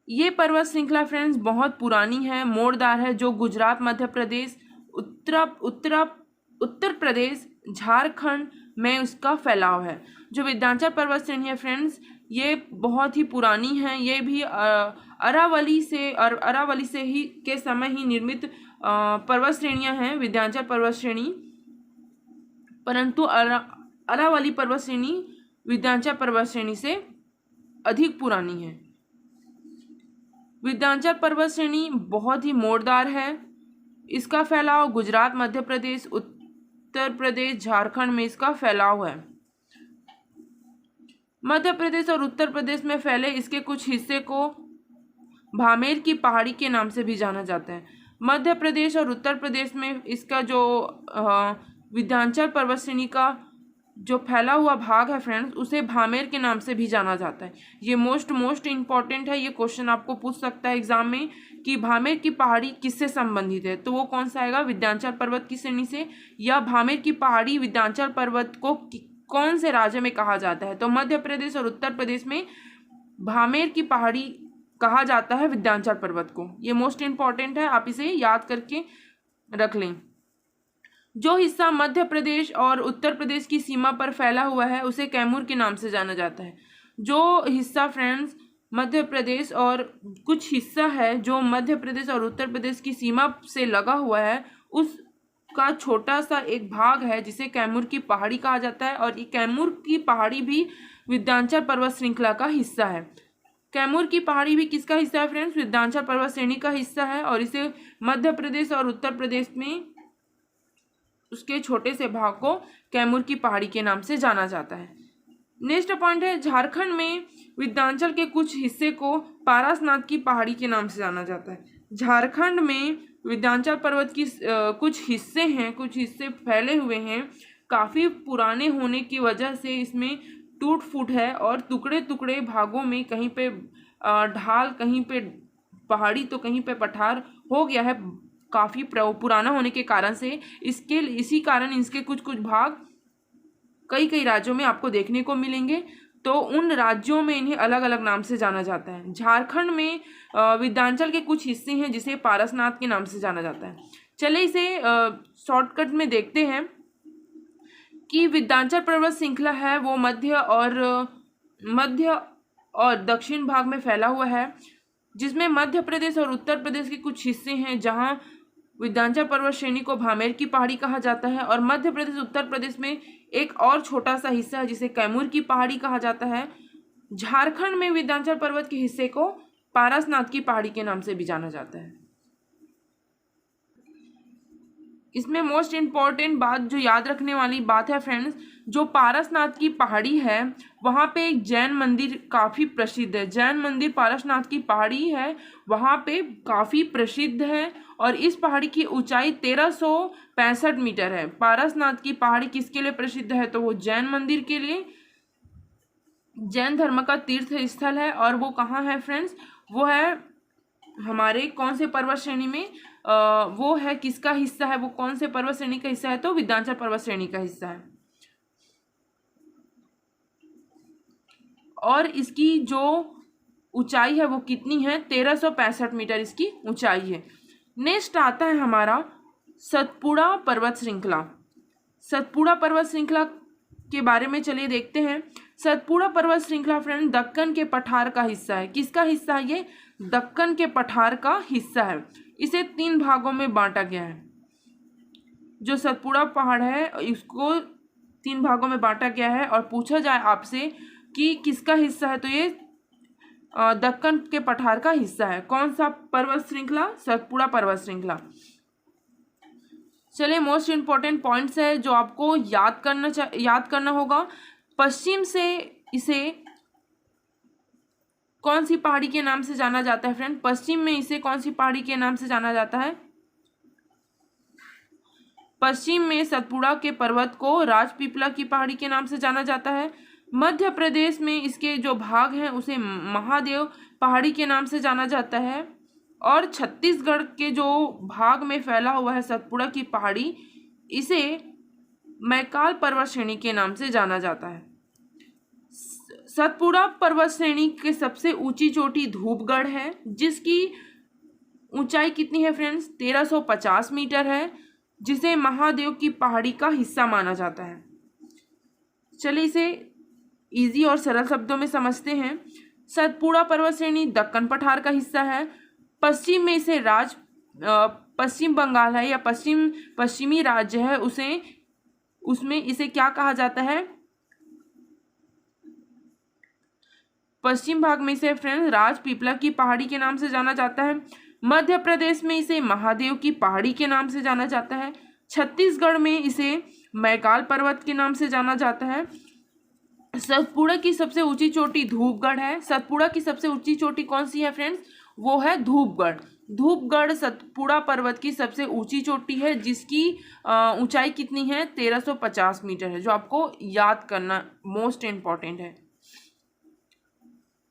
ये पर्वत श्रृंखला फ्रेंड्स बहुत पुरानी है, मोड़दार है, जो गुजरात, मध्य प्रदेश, उत्तर प्रदेश, झारखंड में उसका फैलाव है। जो विंध्याचल पर्वत श्रेणी है फ्रेंड्स ये बहुत ही पुरानी है। ये भी अरावली से ही के समय ही निर्मित पर्वत श्रेणियां हैं विंध्याचल पर्वत श्रेणी, परंतु अरावली पर्वत श्रेणी विंध्याचल पर्वत श्रेणी से अधिक पुरानी है। विंध्याचल पर्वत श्रेणी बहुत ही मोड़दार है। इसका फैलाव गुजरात, मध्य प्रदेश, उत्तर प्रदेश, झारखंड में इसका फैलाव है। मध्य प्रदेश और उत्तर प्रदेश में फैले इसके कुछ हिस्से को भामेर की पहाड़ी के नाम से भी जाना जाता है। मध्य प्रदेश और उत्तर प्रदेश में इसका जो विंध्याचल पर्वत श्रेणी का जो फैला हुआ भाग है फ्रेंड्स उसे भामेर के नाम से भी जाना जाता है। ये मोस्ट इम्पॉर्टेंट है, ये क्वेश्चन आपको पूछ सकता है एग्जाम में कि भामेर की पहाड़ी किससे संबंधित है, तो वो कौन सा आएगा? विंध्याचल पर्वत की श्रेणी से। या भामेर की पहाड़ी विंध्याचल पर्वत को कौन से राज्य में कहा जाता है? तो मध्य प्रदेश और उत्तर प्रदेश में भामेर की पहाड़ी कहा जाता है विंध्याचल पर्वत को। ये मोस्ट इम्पॉर्टेंट है, आप इसे याद करके रख लें। जो हिस्सा मध्य प्रदेश और उत्तर प्रदेश की सीमा पर फैला हुआ है उसे कैमूर के नाम से जाना जाता है। जो हिस्सा फ्रेंड्स मध्य प्रदेश और कुछ हिस्सा है जो मध्य प्रदेश और उत्तर प्रदेश की सीमा से लगा हुआ है उसका छोटा सा एक भाग है जिसे कैमूर की पहाड़ी कहा जाता है। और ये कैमूर की पहाड़ी भी विंध्याचल पर्वत श्रृंखला का हिस्सा है। कैमूर की पहाड़ी भी किसका हिस्सा है फ्रेंड्स? विंध्याचल पर्वत श्रेणी का हिस्सा है। और इसे मध्य प्रदेश और उत्तर प्रदेश में उसके छोटे से भाग को कैमूर की पहाड़ी के नाम से जाना जाता है। नेक्स्ट पॉइंट है झारखंड में विंध्याचल के कुछ हिस्से को पारसनाथ की पहाड़ी के नाम से जाना जाता है। झारखंड में विंध्याचल पर्वत की कुछ हिस्से फैले हुए हैं। काफ़ी पुराने होने की वजह से इसमें टूट फूट है और टुकड़े टुकड़े भागों में कहीं पे ढाल, कहीं पे पहाड़ी तो कहीं पे पठार हो गया है। काफ़ी पुराना होने के कारण से इसी कारण इसके कुछ कुछ भाग कई राज्यों में आपको देखने को मिलेंगे। तो उन राज्यों में इन्हें अलग अलग नाम से जाना जाता है। झारखंड में विंध्याचल के कुछ हिस्से हैं जिसे पारसनाथ के नाम से जाना जाता है। चले इसे शॉर्टकट में देखते हैं कि विंध्याचल पर्वत श्रृंखला है वो मध्य और दक्षिण भाग में फैला हुआ है, जिसमें मध्य प्रदेश और उत्तर प्रदेश के कुछ हिस्से हैं जहां विंध्याचल पर्वत श्रेणी को भामेर की पहाड़ी कहा जाता है, और मध्य प्रदेश उत्तर प्रदेश में एक और छोटा सा हिस्सा है जिसे कैमूर की पहाड़ी कहा जाता है। झारखंड में विंध्याचल पर्वत के हिस्से को पारसनाथ की पहाड़ी के नाम से भी जाना जाता है। इसमें मोस्ट इम्पॉर्टेंट बात जो याद रखने वाली बात है फ्रेंड्स, जो पारसनाथ की पहाड़ी है वहाँ पे एक जैन मंदिर काफ़ी प्रसिद्ध है। जैन मंदिर पारसनाथ की पहाड़ी है वहाँ पे काफ़ी प्रसिद्ध है, और इस पहाड़ी की ऊंचाई 1365 मीटर है। पारसनाथ की पहाड़ी किसके लिए प्रसिद्ध है? तो वो जैन मंदिर के लिए, जैन धर्म का तीर्थ स्थल है। और वो कहाँ है फ्रेंड्स? वो है हमारे कौन से पर्वत श्रेणी में? वो है किसका हिस्सा है? वो कौन से पर्वत श्रेणी का हिस्सा है? तो विंध्याचल पर्वत श्रेणी का हिस्सा है। और इसकी जो ऊंचाई है वो कितनी है? 1365 मीटर इसकी ऊंचाई है। नेक्स्ट आता है हमारा सतपुड़ा पर्वत श्रृंखला। सतपुड़ा पर्वत श्रृंखला के बारे में चलिए देखते हैं। सतपुड़ा पर्वत श्रृंखला फ्रेंड दक्कन के पठार का हिस्सा है। किसका हिस्सा है ये? दक्कन के पठार का हिस्सा है। इसे 3 भागों में बांटा गया है। जो सतपुड़ा पहाड़ है इसको 3 भागों में बांटा गया है, और पूछा जाए आपसे कि किसका हिस्सा है तो ये दक्कन के पठार का हिस्सा है। कौन सा पर्वत श्रृंखला? सतपुड़ा पर्वत श्रृंखला। चलिए मोस्ट इम्पॉर्टेंट पॉइंट्स है जो आपको याद करना होगा। पश्चिम से इसे कौन सी पहाड़ी के नाम से जाना जाता है फ्रेंड? पश्चिम में इसे कौन सी पहाड़ी के नाम से जाना जाता है? पश्चिम में सतपुड़ा के पर्वत को राजपीपला की पहाड़ी के नाम से जाना जाता है। मध्य प्रदेश में इसके जो भाग हैं उसे महादेव पहाड़ी के नाम से जाना जाता है, और छत्तीसगढ़ के जो भाग में फैला हुआ है सतपुड़ा की पहाड़ी, इसे मैकाल पर्वत श्रेणी के नाम से जाना जाता है। सतपुड़ा पर्वत श्रेणी के सबसे ऊंची चोटी धूपगढ़ है, जिसकी ऊंचाई कितनी है फ्रेंड्स? 1350 मीटर है, जिसे महादेव की पहाड़ी का हिस्सा माना जाता है। चलिए इसे इजी और सरल शब्दों में समझते हैं। सतपुड़ा पर्वत श्रेणी दक्कन पठार का हिस्सा है। पश्चिम में इसे पश्चिम बंगाल है या पश्चिमी राज्य है, उसमें इसे क्या कहा जाता है? पश्चिम भाग में इसे फ्रेंड्स राजपीपला की पहाड़ी के नाम से जाना जाता है। मध्य प्रदेश में इसे महादेव की पहाड़ी के नाम से जाना जाता है। छत्तीसगढ़ में इसे मैकाल पर्वत के नाम से जाना जाता है। सतपुड़ा की सबसे ऊंची चोटी धूपगढ़ है। सतपुड़ा की सबसे ऊंची चोटी कौन सी है फ्रेंड्स? वो है धूपगढ़। धूपगढ़ सतपुड़ा पर्वत की सबसे ऊंची चोटी है, जिसकी ऊंचाई कितनी है? 1350 मीटर है, जो आपको याद करना मोस्ट इम्पॉर्टेंट है।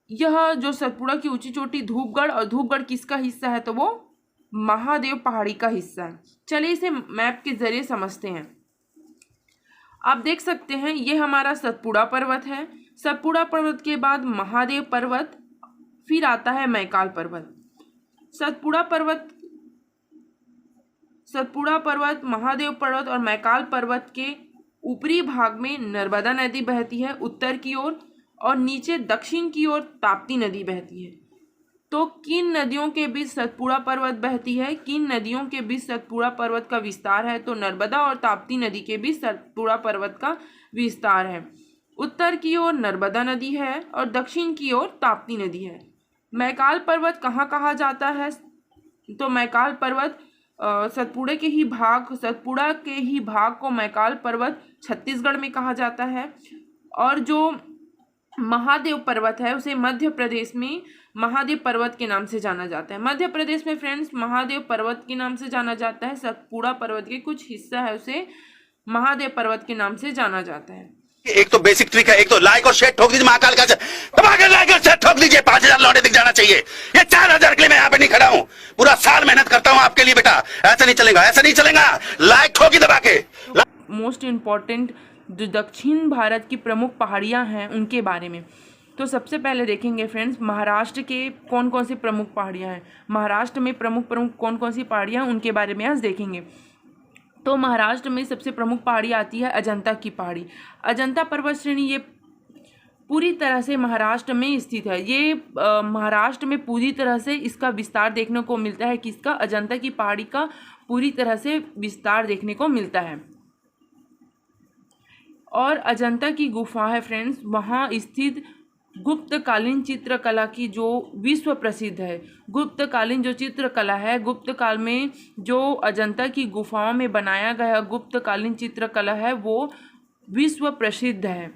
यह जो सतपुड़ा की ऊंची चोटी धूपगढ़, और धूपगढ़ किसका हिस्सा है? तो वो महादेव पहाड़ी का हिस्सा है। चलिए इसे मैप के जरिए समझते हैं। आप देख सकते हैं ये हमारा सतपुड़ा पर्वत है। सतपुड़ा पर्वत के बाद महादेव पर्वत, फिर आता है मैकाल पर्वत। सतपुड़ा पर्वत, महादेव पर्वत और मैकाल पर्वत के ऊपरी भाग में नर्मदा नदी बहती है उत्तर की ओर, और नीचे दक्षिण की ओर ताप्ती नदी बहती है। तो किन नदियों के बीच सतपुड़ा पर्वत बहती है? किन नदियों के बीच सतपुड़ा पर्वत का विस्तार है? तो नर्मदा और ताप्ती नदी के बीच सतपुड़ा पर्वत का विस्तार है। उत्तर की ओर नर्मदा नदी है और दक्षिण की ओर ताप्ती नदी है। मैकाल पर्वत कहाँ कहा जाता है? तो मैकाल पर्वत सतपुड़ा के ही भाग को मैकाल पर्वत छत्तीसगढ़ में कहा जाता है, और जो महादेव पर्वत है उसे मध्य प्रदेश में महादेव पर्वत के नाम से जाना जाता है। मध्य प्रदेश में फ्रेंड्स महादेव पर्वत के नाम से जाना जाता है। सतपुड़ा पर्वत के कुछ हिस्सा है उसे महादेव पर्वत के नाम से जाना जाता है। एक तो बेसिक ट्रिक है, एक तो लाइक और शेयर ठोक दीजिए महाकाल का, दबा के लाइक और शेयर ठोक दीजिए, 5000 लौटे दिख जाना चाहिए। ये 4000 के लिए मैं यहाँ पे नहीं खड़ा हूँ। पूरा साल मेहनत करता हूं आपके लिए बेटा, ऐसा नहीं चलेगा, ऐसा नहीं चलेगा, लाइक ठोकी दबा के। मोस्ट इम्पॉर्टेंट जो दक्षिण भारत की प्रमुख पहाड़ियाँ हैं उनके बारे में। तो सबसे पहले देखेंगे फ्रेंड्स, महाराष्ट्र के कौन कौन सी प्रमुख पहाड़ियाँ हैं। महाराष्ट्र में प्रमुख कौन कौन सी पहाड़ियाँ उनके बारे में आज देखेंगे। तो महाराष्ट्र में सबसे प्रमुख पहाड़ी आती है अजंता की पहाड़ी। अजंता पर्वत श्रेणी ये पूरी तरह से महाराष्ट्र में स्थित है। ये महाराष्ट्र में पूरी तरह से इसका विस्तार देखने को मिलता है, किसका, अजंता की पहाड़ी का पूरी तरह से विस्तार देखने को मिलता है। और अजंता की गुफा है फ्रेंड्स, वहाँ स्थित गुप्तकालीन चित्रकला की जो विश्व प्रसिद्ध है। गुप्तकालीन जो चित्रकला है, गुप्त काल में जो अजंता की गुफाओं में बनाया गया गुप्तकालीन चित्रकला है वो विश्व प्रसिद्ध है।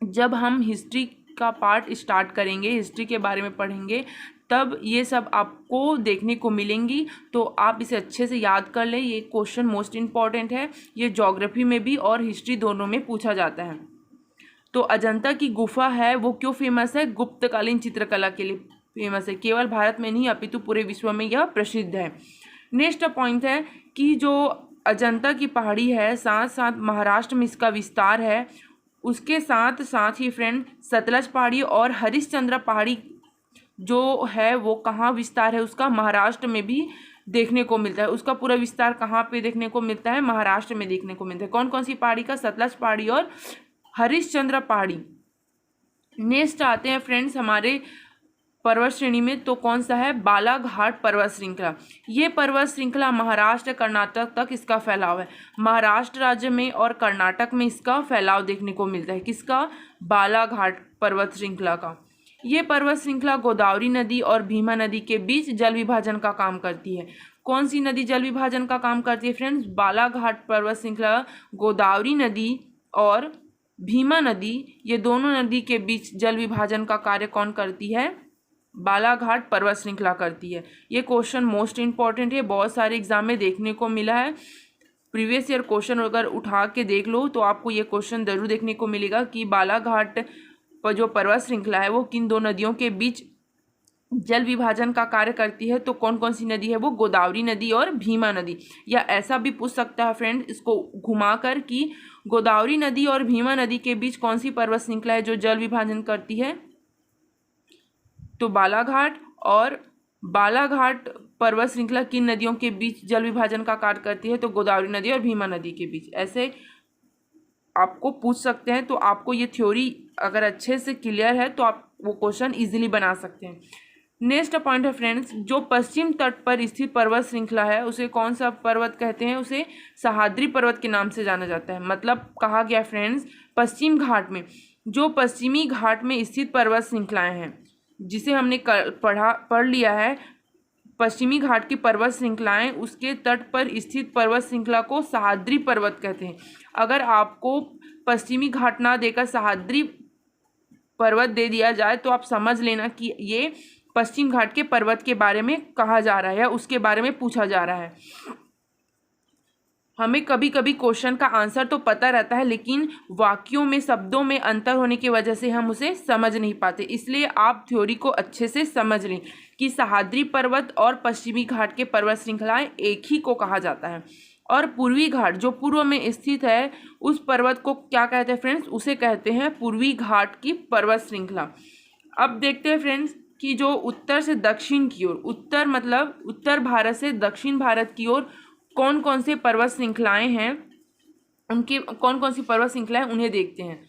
जब हम हिस्ट्री का पार्ट स्टार्ट करेंगे, हिस्ट्री के बारे में पढ़ेंगे, तब ये सब आपको देखने को मिलेंगी। तो आप इसे अच्छे से याद कर लें, ये क्वेश्चन मोस्ट इम्पॉर्टेंट है। ये ज्योग्राफी में भी और हिस्ट्री दोनों में पूछा जाता है। तो अजंता की गुफा है वो क्यों फेमस है, गुप्तकालीन चित्रकला के लिए फेमस है। केवल भारत में नहीं अपितु पूरे विश्व में यह प्रसिद्ध है। नेक्स्ट पॉइंट है कि जो अजंता की पहाड़ी है, साथ साथ महाराष्ट्र में इसका विस्तार है। उसके साथ साथ ही फ्रेंड सतलज पहाड़ी और हरिश्चंद्र पहाड़ी जो है वो कहाँ विस्तार है उसका, महाराष्ट्र में भी देखने को मिलता है। उसका पूरा विस्तार कहाँ पे देखने को मिलता है, महाराष्ट्र में देखने को मिलता है। कौन कौन सी पहाड़ी का, सतलज पहाड़ी और हरिश्चंद्र पहाड़ी। नेक्स्ट आते हैं फ्रेंड्स हमारे पर्वत श्रेणी में, तो कौन सा है, बालाघाट पर्वत श्रृंखला। ये पर्वत श्रृंखला महाराष्ट्र कर्नाटक तक इसका फैलाव है। महाराष्ट्र राज्य में और कर्नाटक में इसका फैलाव देखने को मिलता है। किसका, बालाघाट पर्वत श्रृंखला का। ये पर्वत श्रृंखला गोदावरी नदी और भीमा नदी के बीच जल विभाजन का काम करती है। कौन सी नदी जल विभाजन का काम करती है फ्रेंड्स, बालाघाट पर्वत श्रृंखला गोदावरी नदी और भीमा नदी, ये दोनों नदी के बीच जल विभाजन का कार्य कौन करती है, बालाघाट पर्वत श्रृंखला करती है। ये क्वेश्चन मोस्ट इम्पॉर्टेंट है, बहुत सारे एग्जाम में देखने को मिला है। प्रीवियस ईयर क्वेश्चन अगर उठा के देख लो तो आपको ये क्वेश्चन जरूर देखने को मिलेगा कि बालाघाट पर जो पर्वत श्रृंखला है वो किन दो नदियों के बीच जल विभाजन का कार्य करती है। तो कौन कौन सी नदी है वो, गोदावरी नदी और भीमा नदी। या ऐसा भी पूछ सकता है फ्रेंड इसको घुमाकर कि गोदावरी नदी और भीमा नदी के बीच कौन सी पर्वत श्रृंखला है जो जल विभाजन करती है, तो बालाघाट। और बालाघाट पर्वत श्रृंखला किन नदियों के बीच जल विभाजन का कार्य करती है, तो गोदावरी नदी और भीमा नदी के बीच। ऐसे आपको पूछ सकते हैं। तो आपको ये थ्योरी अगर अच्छे से क्लियर है तो आप वो क्वेश्चन इजीली बना सकते हैं। नेक्स्ट पॉइंट है फ्रेंड्स, जो पश्चिम तट पर स्थित पर्वत श्रृंखला है उसे कौन सा पर्वत कहते हैं, उसे सह्याद्री पर्वत के नाम से जाना जाता है। मतलब कहा गया फ्रेंड्स, पश्चिम घाट में जो पश्चिमी घाट में स्थित पर्वत श्रृंखलाएं हैं, जिसे हमने पढ़ लिया है, पश्चिमी घाट की पर्वत श्रृंखलाएं, उसके तट पर स्थित पर्वत श्रृंखला को सह्याद्री पर्वत कहते हैं। अगर आपको पश्चिमी घाट ना देकर सह्याद्री पर्वत दे दिया जाए तो आप समझ लेना कि ये पश्चिम घाट के पर्वत के बारे में कहा जा रहा है या उसके बारे में पूछा जा रहा है। हमें कभी कभी क्वेश्चन का आंसर तो पता रहता है लेकिन वाक्यों में, शब्दों में अंतर होने की वजह से हम उसे समझ नहीं पाते। इसलिए आप थ्योरी को अच्छे से समझ लें कि सह्याद्री पर्वत और पश्चिमी घाट के पर्वत श्रृंखलाएं एक ही को कहा जाता है। और पूर्वी घाट जो पूर्व में स्थित है उस पर्वत को क्या कहते हैं फ्रेंड्स, उसे कहते हैं पूर्वी घाट की पर्वत श्रृंखला। अब देखते हैं फ्रेंड्स कि जो उत्तर से दक्षिण की ओर, उत्तर मतलब उत्तर भारत से दक्षिण भारत की ओर कौन कौन से पर्वत श्रृंखलाएं हैं, उनकी कौन कौन सी पर्वत श्रृंखलाएं उन्हें देखते हैं।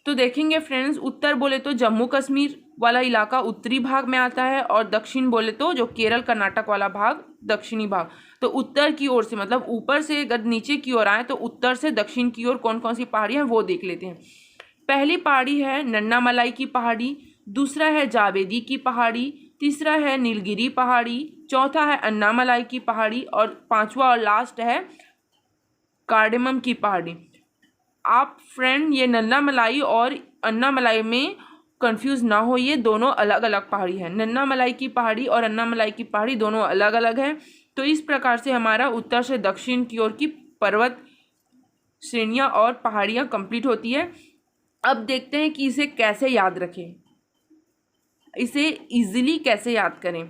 तो देखेंगे फ्रेंड्स, उत्तर बोले तो जम्मू कश्मीर वाला इलाका उत्तरी भाग में आता है और दक्षिण बोले तो जो केरल कर्नाटक वाला भाग दक्षिणी भाग। तो उत्तर की ओर से मतलब ऊपर से अगर नीचे की ओर आए तो उत्तर से दक्षिण की ओर कौन कौन सी पहाड़ियाँ हैं वो देख लेते हैं। पहली पहाड़ी है नन्नामलाई की पहाड़ी, दूसरा है जावेदी की पहाड़ी, तीसरा है नीलगिरी पहाड़ी, चौथा है अन्नामलाई की पहाड़ी और पांचवा और लास्ट है कार्डेमम की पहाड़ी। आप फ्रेंड ये नन्नामलाई और अन्नामलाई में कंफ्यूज ना हो, ये दोनों अलग अलग पहाड़ी है। नन्नामलाई की पहाड़ी और अन्नामलाई की पहाड़ी दोनों अलग अलग है। तो इस प्रकार से हमारा उत्तर से दक्षिण की ओर की पर्वत श्रेणियाँ और पहाड़ियाँ कंप्लीट होती है। अब देखते हैं कि इसे कैसे याद रखें, इसे इजीली कैसे याद करें।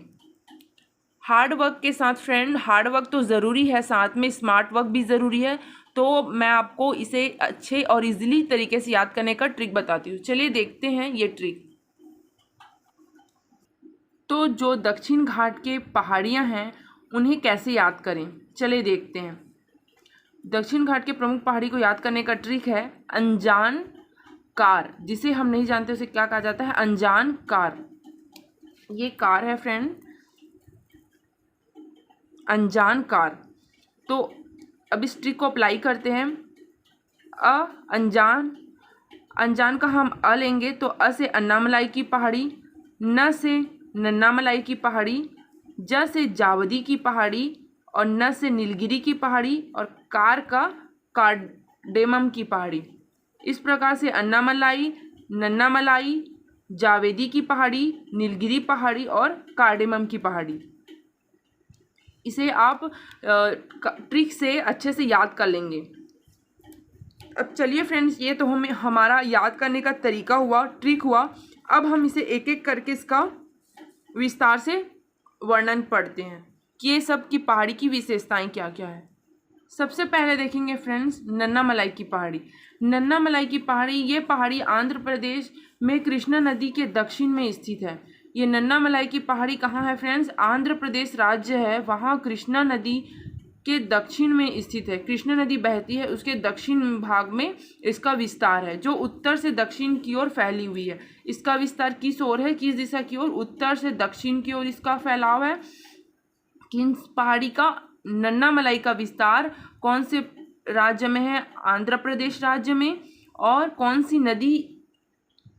हार्ड वर्क के साथ फ्रेंड, हार्ड वर्क तो ज़रूरी है, साथ में स्मार्ट वर्क भी ज़रूरी है। तो मैं आपको इसे अच्छे और इजीली तरीके से याद करने का ट्रिक बताती हूँ। चलिए देखते हैं ये ट्रिक। तो जो दक्षिण घाट के पहाड़ियाँ हैं उन्हें कैसे याद करें, चलिए देखते हैं। दक्षिण घाट के प्रमुख पहाड़ी को याद करने का ट्रिक है अनजान कार। जिसे हम नहीं जानते उसे क्या कहा जाता है, अनजान कार। ये कार है फ्रेंड, अनजान कार। तो अब इस ट्रिक को अप्लाई करते हैं। अनजान, अनजान का हम अ लेंगे तो अ से अन्नामलाई की पहाड़ी, न से नन्नामलाई की पहाड़ी, ज से जावदी की पहाड़ी और न से नीलगिरी की पहाड़ी और कार का कार्डेमम की पहाड़ी। इस प्रकार से अन्नामलाई, नन्नामलाई, जावेदी की पहाड़ी, नीलगिरी पहाड़ी और कार्डेमम की पहाड़ी। इसे आप ट्रिक से अच्छे से याद कर लेंगे। अब चलिए फ्रेंड्स, ये तो हमें हमारा याद करने का तरीका हुआ, ट्रिक हुआ। अब हम इसे एक एक करके इसका विस्तार से वर्णन पढ़ते हैं कि ये सब की पहाड़ी की विशेषताएं क्या क्या है। सबसे पहले देखेंगे फ्रेंड्स नन्नामलाई की पहाड़ी। नन्नामलाई की पहाड़ी, ये पहाड़ी आंध्र प्रदेश में कृष्णा नदी के दक्षिण में स्थित है। ये नन्नामलाई की पहाड़ी कहाँ है फ्रेंड्स, आंध्र प्रदेश राज्य है, वहाँ कृष्णा नदी के दक्षिण में स्थित है। कृष्णा नदी बहती है, उसके दक्षिण भाग में इसका विस्तार है, जो उत्तर से दक्षिण की ओर फैली हुई है। इसका विस्तार किस ओर है, किस दिशा की ओर, उत्तर से दक्षिण की ओर इसका फैलाव है। किन पहाड़ी का, नन्नामलाई का विस्तार कौन से राज्य में है, आंध्र प्रदेश राज्य में। और कौन सी नदी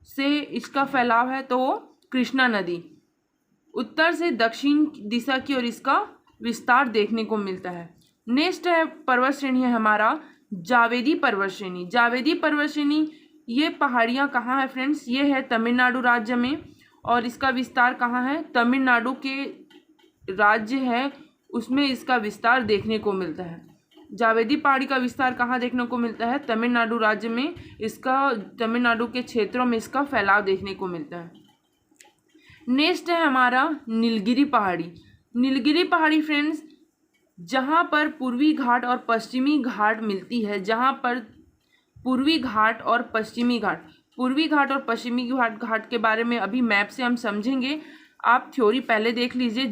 से इसका फैलाव है, तो कृष्णा नदी। उत्तर से दक्षिण दिशा की ओर इसका विस्तार देखने को मिलता है। नेक्स्ट है पर्वत श्रेणी है हमारा जावेदी पर्वत श्रेणी। जावेदी पर्वत श्रेणी, ये पहाड़ियाँ कहाँ है फ्रेंड्स, ये है तमिलनाडु राज्य में और इसका विस्तार कहाँ है, तमिलनाडु के राज्य है उसमें इसका विस्तार देखने को मिलता है। जावेदी पहाड़ी का विस्तार कहाँ देखने को मिलता है, तमिलनाडु राज्य में। इसका तमिलनाडु के क्षेत्रों में इसका फैलाव देखने को मिलता है। नेक्स्ट है हमारा नीलगिरी पहाड़ी। नीलगिरी पहाड़ी फ्रेंड्स, जहाँ पर पूर्वी घाट और पश्चिमी घाट मिलती है, जहाँ पर पूर्वी घाट और पश्चिमी घाट, पूर्वी घाट और पश्चिमी घाट के बारे में अभी मैप से हम समझेंगे। आप थ्योरी पहले देख लीजिए।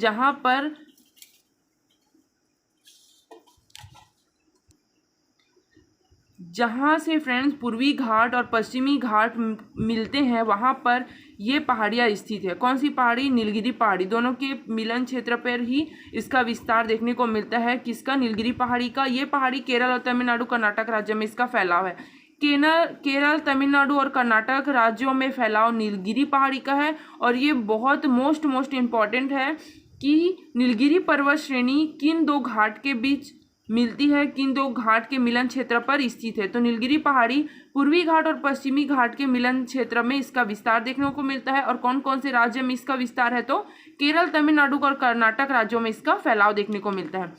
जहाँ से फ्रेंड्स पूर्वी घाट और पश्चिमी घाट मिलते हैं, वहाँ पर ये पहाड़ियाँ स्थित है। कौन सी पहाड़ी, नीलगिरी पहाड़ी। दोनों के मिलन क्षेत्र पर ही इसका विस्तार देखने को मिलता है। किसका, नीलगिरी पहाड़ी का। ये पहाड़ी केरल और तमिलनाडु कर्नाटक राज्य में इसका फैलाव है। केरल, तमिलनाडु और कर्नाटक राज्यों में फैलाव नीलगिरी पहाड़ी का है। और ये बहुत मोस्ट इम्पॉर्टेंट है कि नीलगिरी पर्वत श्रेणी किन दो घाट के बीच मिलती है, किन दो घाट के मिलन क्षेत्र पर स्थित है। तो नीलगिरी पहाड़ी पूर्वी घाट और पश्चिमी घाट के मिलन क्षेत्र में इसका विस्तार देखने को मिलता है। और कौन कौन से राज्य में इसका विस्तार है, तो केरल, तमिलनाडु और कर्नाटक राज्यों में इसका फैलाव देखने को मिलता है।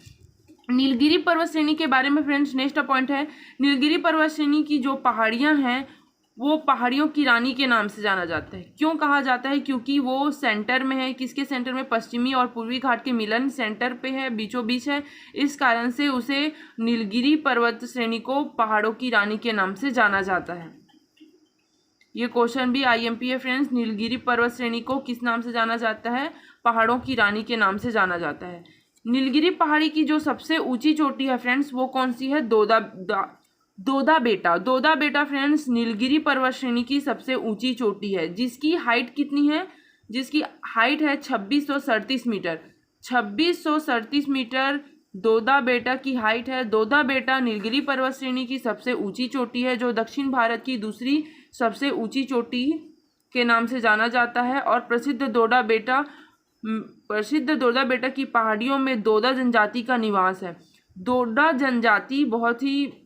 नीलगिरी पर्वत श्रेणी के बारे में फ्रेंड्स नेक्स्ट पॉइंट है, नीलगिरी पर्वत श्रेणी की जो पहाड़ियाँ हैं वो पहाड़ियों की रानी के नाम से जाना जाता है। क्यों कहा जाता है, क्योंकि वो सेंटर में है। किसके सेंटर में, पश्चिमी और पूर्वी घाट के मिलन सेंटर पे है, बीचों बीच है। इस कारण से उसे नीलगिरी पर्वत श्रेणी को पहाड़ों की रानी के नाम से जाना जाता है। ये क्वेश्चन भी IMP है फ्रेंड्स। नीलगिरी पर्वत श्रेणी को किस नाम से जाना जाता है, पहाड़ों की रानी के नाम से जाना जाता है। नीलगिरी पहाड़ी की जो सबसे ऊंची चोटी है फ्रेंड्स, वो कौन सी है, दोदा बेटा। दोदा बेटा फ्रेंड्स नीलगिरी पर्वत श्रेणी की सबसे ऊंची चोटी है, जिसकी हाइट कितनी है, जिसकी हाइट है 2637 मीटर। 2637 मीटर दोदा बेटा की हाइट है। दोदा बेटा नीलगिरी पर्वत श्रेणी की सबसे ऊंची चोटी है, जो दक्षिण भारत की दूसरी सबसे ऊंची चोटी के नाम से जाना जाता है। और प्रसिद्ध दोदा बेटा की पहाड़ियों में दोदा जनजाति का निवास है। दोदा जनजाति बहुत ही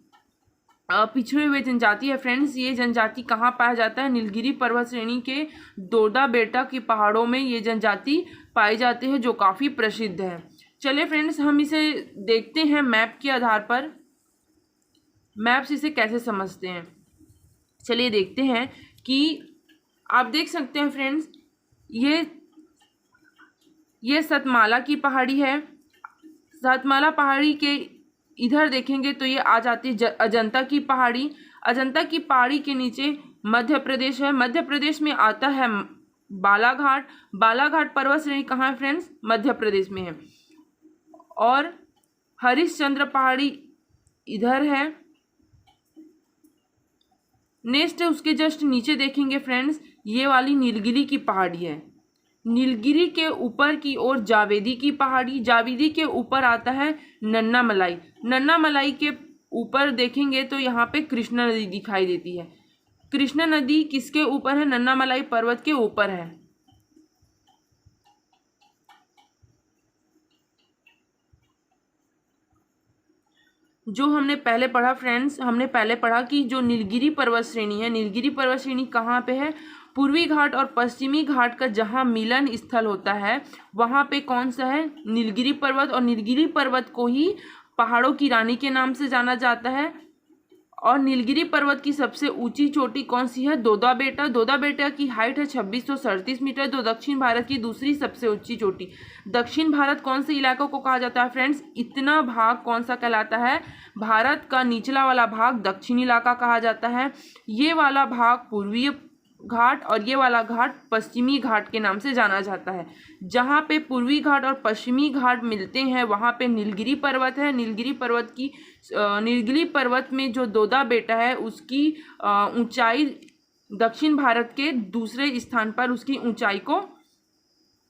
पिछड़े हुए जनजाति है फ्रेंड्स। ये जनजाति कहाँ पाया जाता है, नीलगिरी पर्वत श्रेणी के दोदा बेटा की पहाड़ों में ये जनजाति पाई जाती है, जो काफ़ी प्रसिद्ध है। चलिए फ्रेंड्स, हम इसे देखते हैं मैप के आधार पर, मैप से इसे कैसे समझते हैं। चलिए देखते हैं कि आप देख सकते हैं फ्रेंड्स, ये ये सतमाला की पहाड़ी है। सतमाला पहाड़ी के इधर देखेंगे तो ये आ जाती है अजंता की पहाड़ी। अजंता की पहाड़ी के नीचे मध्य प्रदेश है। मध्य प्रदेश में आता है बालाघाट। बालाघाट पर्वत श्रेणी कहाँ है फ्रेंड्स? मध्य प्रदेश में है। और हरिश्चंद्र पहाड़ी इधर है। नेक्स्ट उसके जस्ट नीचे देखेंगे फ्रेंड्स, ये वाली नीलगिरी की पहाड़ी है। नीलगिरी के ऊपर की ओर जावेदी की पहाड़ी। जावेदी के ऊपर आता है नन्ना मलाई। नन्ना मलाई के ऊपर देखेंगे तो यहाँ पे कृष्णा नदी दिखाई देती है। कृष्णा नदी किसके ऊपर है? नन्ना मलाई पर्वत के ऊपर है। जो हमने पहले पढ़ा फ्रेंड्स, हमने पहले पढ़ा कि जो नीलगिरी पर्वत श्रेणी है, नीलगिरी पर्वत श्रेणी कहाँ पे है? पूर्वी घाट और पश्चिमी घाट का जहाँ मिलन स्थल होता है वहाँ पे कौन सा है? नीलगिरी पर्वत। और नीलगिरी पर्वत को ही पहाड़ों की रानी के नाम से जाना जाता है। और नीलगिरी पर्वत की सबसे ऊंची चोटी कौन सी है? दोदा बेटा। दोदा बेटा की हाइट है 2637 मीटर, जो दक्षिण भारत की दूसरी सबसे ऊंची चोटी। दक्षिण भारत कौन से इलाकों को कहा जाता है फ्रेंड्स? इतना भाग कौन सा कहलाता है? भारत का निचला वाला भाग दक्षिण इलाका कहा जाता है। ये वाला भाग पूर्वी घाट और ये वाला घाट पश्चिमी घाट के नाम से जाना जाता है। जहाँ पे पूर्वी घाट और पश्चिमी घाट मिलते हैं वहाँ पे नीलगिरी पर्वत है। नीलगिरी पर्वत में जो दोदा बेटा है उसकी ऊंचाई दक्षिण भारत के दूसरे स्थान पर उसकी ऊंचाई को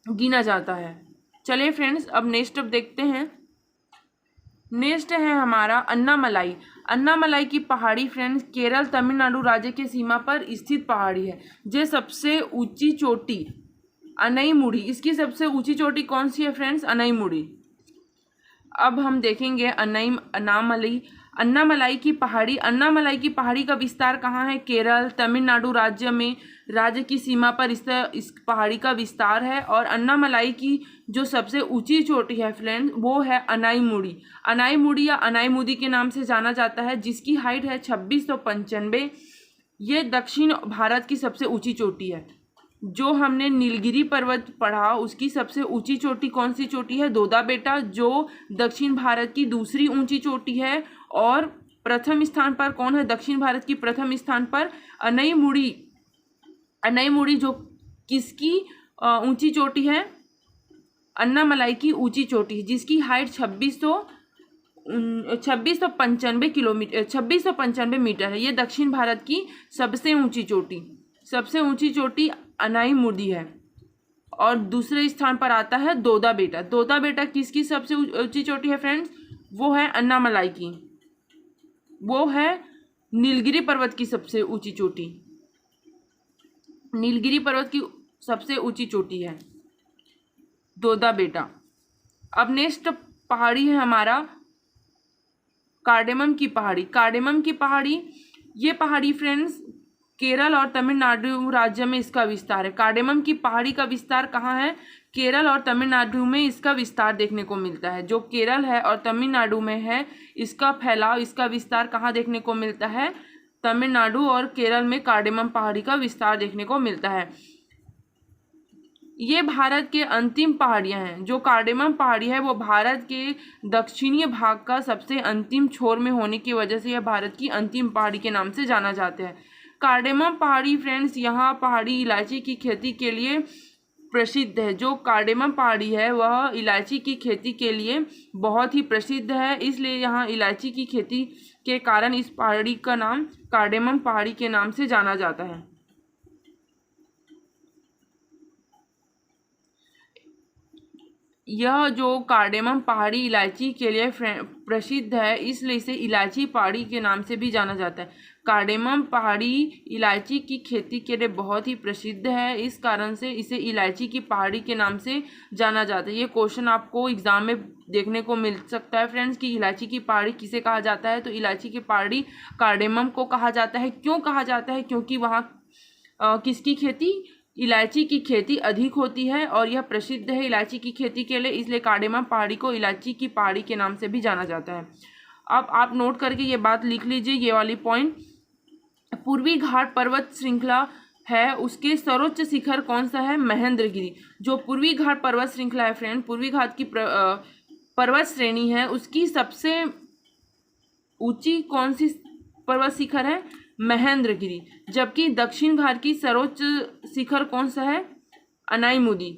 गिना जाता है। चलिए फ्रेंड्स, अब नेक्स्ट अब देखते हैं। नेक्स्ट है हमारा अन्नामलाई। अन्नामलाई की पहाड़ी फ्रेंड्स केरल तमिलनाडु राज्य के सीमा पर स्थित पहाड़ी है। ये सबसे ऊंची चोटी अनईमुड़ी, इसकी सबसे ऊंची चोटी कौन सी है फ्रेंड्स? अनईमुड़ी। अब हम देखेंगे अन्नामलाई की पहाड़ी। अन्नामलाई की पहाड़ी का विस्तार कहाँ है? केरल तमिलनाडु राज्य की सीमा पर इस पहाड़ी का विस्तार है। और अन्नामलाई की जो सबसे ऊंची चोटी है फ्रेंड्स वो है अनाईमुड़ी। अनाईमुड़ी या अनाईमुदी के नाम से जाना जाता है, जिसकी हाइट है 2695। ये दक्षिण भारत की सबसे ऊंची चोटी है। जो हमने नीलगिरी पर्वत पढ़ा उसकी सबसे ऊंची चोटी कौन सी चोटी है? दोदा बेटा, जो दक्षिण भारत की दूसरी ऊंची चोटी है। और प्रथम स्थान पर कौन है? दक्षिण भारत की प्रथम स्थान पर अनईमुड़ी। अनईमुड़ी जो किसकी ऊंची चोटी है? अन्नामलाई की ऊंची चोटी है, जिसकी हाइट 2695 मीटर है। ये दक्षिण भारत की सबसे ऊंची चोटी अनाईमुड़ी है। और दूसरे स्थान पर आता है दोदा बेटा। दोदा बेटा किसकी सबसे ऊंची चोटी है फ्रेंड्स? वो है अन्नामलाई की, वो है नीलगिरी पर्वत की सबसे ऊंची चोटी। नीलगिरी पर्वत की सबसे ऊंची चोटी है दोदा बेटा। अब नेक्स्ट पहाड़ी है हमारा कार्डेमम की पहाड़ी। कार्डेमम की पहाड़ी, ये पहाड़ी फ्रेंड्स केरल और तमिलनाडु राज्य में इसका विस्तार है। कार्डेमम की पहाड़ी का विस्तार कहाँ है? केरल और तमिलनाडु में इसका विस्तार देखने को मिलता है। जो केरल है और तमिलनाडु में है, इसका फैलाव, इसका विस्तार कहाँ देखने को मिलता है? तमिलनाडु और केरल में कार्डेमम पहाड़ी का विस्तार देखने को मिलता है। ये भारत के अंतिम पहाड़ियाँ हैं। जो कार्डेमम पहाड़ी है वो भारत के दक्षिणी भाग का सबसे अंतिम छोर में होने की वजह से यह भारत की अंतिम पहाड़ी के नाम से जाना जाता है। कार्डेमम पहाड़ी फ्रेंड्स यहाँ पहाड़ी इलायची की खेती के लिए प्रसिद्ध है। जो कार्डेमम पहाड़ी है वह इलायची की खेती के लिए बहुत ही प्रसिद्ध है, इसलिए यहाँ इलायची की खेती के कारण इस पहाड़ी का नाम कार्डेमम पहाड़ी के नाम से जाना जाता है। यह जो कार्डेमम पहाड़ी इलायची के लिए प्रसिद्ध है, इसलिए इसे इलायची पहाड़ी के नाम से भी जाना जाता है। कार्डेमम पहाड़ी इलायची की खेती के लिए बहुत ही प्रसिद्ध है, इस कारण से इसे इलायची की पहाड़ी के नाम से जाना जाता है। ये क्वेश्चन आपको एग्जाम में देखने को मिल सकता है फ्रेंड्स कि इलायची की पहाड़ी किसे कहा जाता है। तो इलायची की पहाड़ी कार्डेमम को कहा जाता है। क्यों कहा जाता है? क्योंकि वहाँ किसकी खेती? इलायची की खेती अधिक होती है और यह प्रसिद्ध है इलायची की खेती के लिए, इसलिए कार्डेमम पहाड़ी को इलायची की पहाड़ी के नाम से भी जाना जाता है। अब आप नोट करके ये बात लिख लीजिए, ये वाली पॉइंट। पूर्वी घाट पर्वत श्रृंखला है उसके सर्वोच्च शिखर कौन सा है? महेंद्रगिरी। जो पूर्वी घाट पर्वत श्रृंखला है फ्रेंड, पूर्वी घाट की पर्वत श्रेणी है, उसकी सबसे ऊंची कौन सी पर्वत शिखर है? महेंद्रगिरी। जबकि दक्षिण घाट की सर्वोच्च शिखर कौन सा है? अनाईमुदी।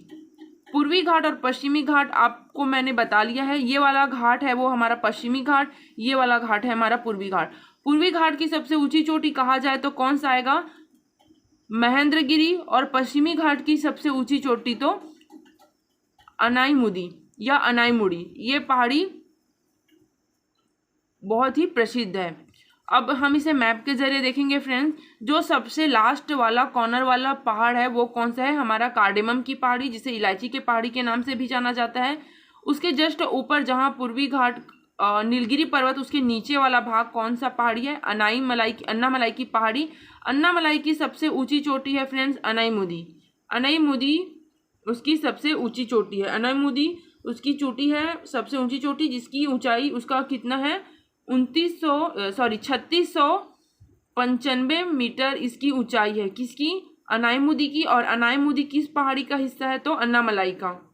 पूर्वी घाट और पश्चिमी घाट आपको मैंने बता लिया है। ये वाला घाट है वो हमारा पश्चिमी घाट, ये वाला घाट है हमारा पूर्वी घाट। पूर्वी घाट की सबसे ऊंची चोटी कहा जाए तो कौन सा आएगा? महेंद्रगिरी। और पश्चिमी घाट की सबसे ऊंची चोटी तो अनाईमुदी या अनाईमुड़ी। ये पहाड़ी बहुत ही प्रसिद्ध है। अब हम इसे मैप के जरिए देखेंगे फ्रेंड्स। जो सबसे लास्ट वाला कॉर्नर वाला पहाड़ है वो कौन सा है? हमारा कार्डेमम की पहाड़ी, जिसे इलायची के पहाड़ी के नाम से भी जाना जाता है। उसके जस्ट ऊपर जहाँ पूर्वी घाट नीलगिरी पर्वत, उसके नीचे वाला भाग कौन सा पहाड़ी है? अन्नामलाई की पहाड़ी। अन्नामलाई की सबसे ऊंची चोटी है फ्रेंड्स अनाईमुदी। अनाईमुदी उसकी सबसे ऊंची चोटी है। अनाईमुदी उसकी चोटी है सबसे ऊंची चोटी, जिसकी ऊंचाई उसका कितना है? 3695 मीटर इसकी ऊंचाई है। किसकी? अनाईमुदी की। और अनाईमुदी किस पहाड़ी का हिस्सा है? तो अन्नामलाई का।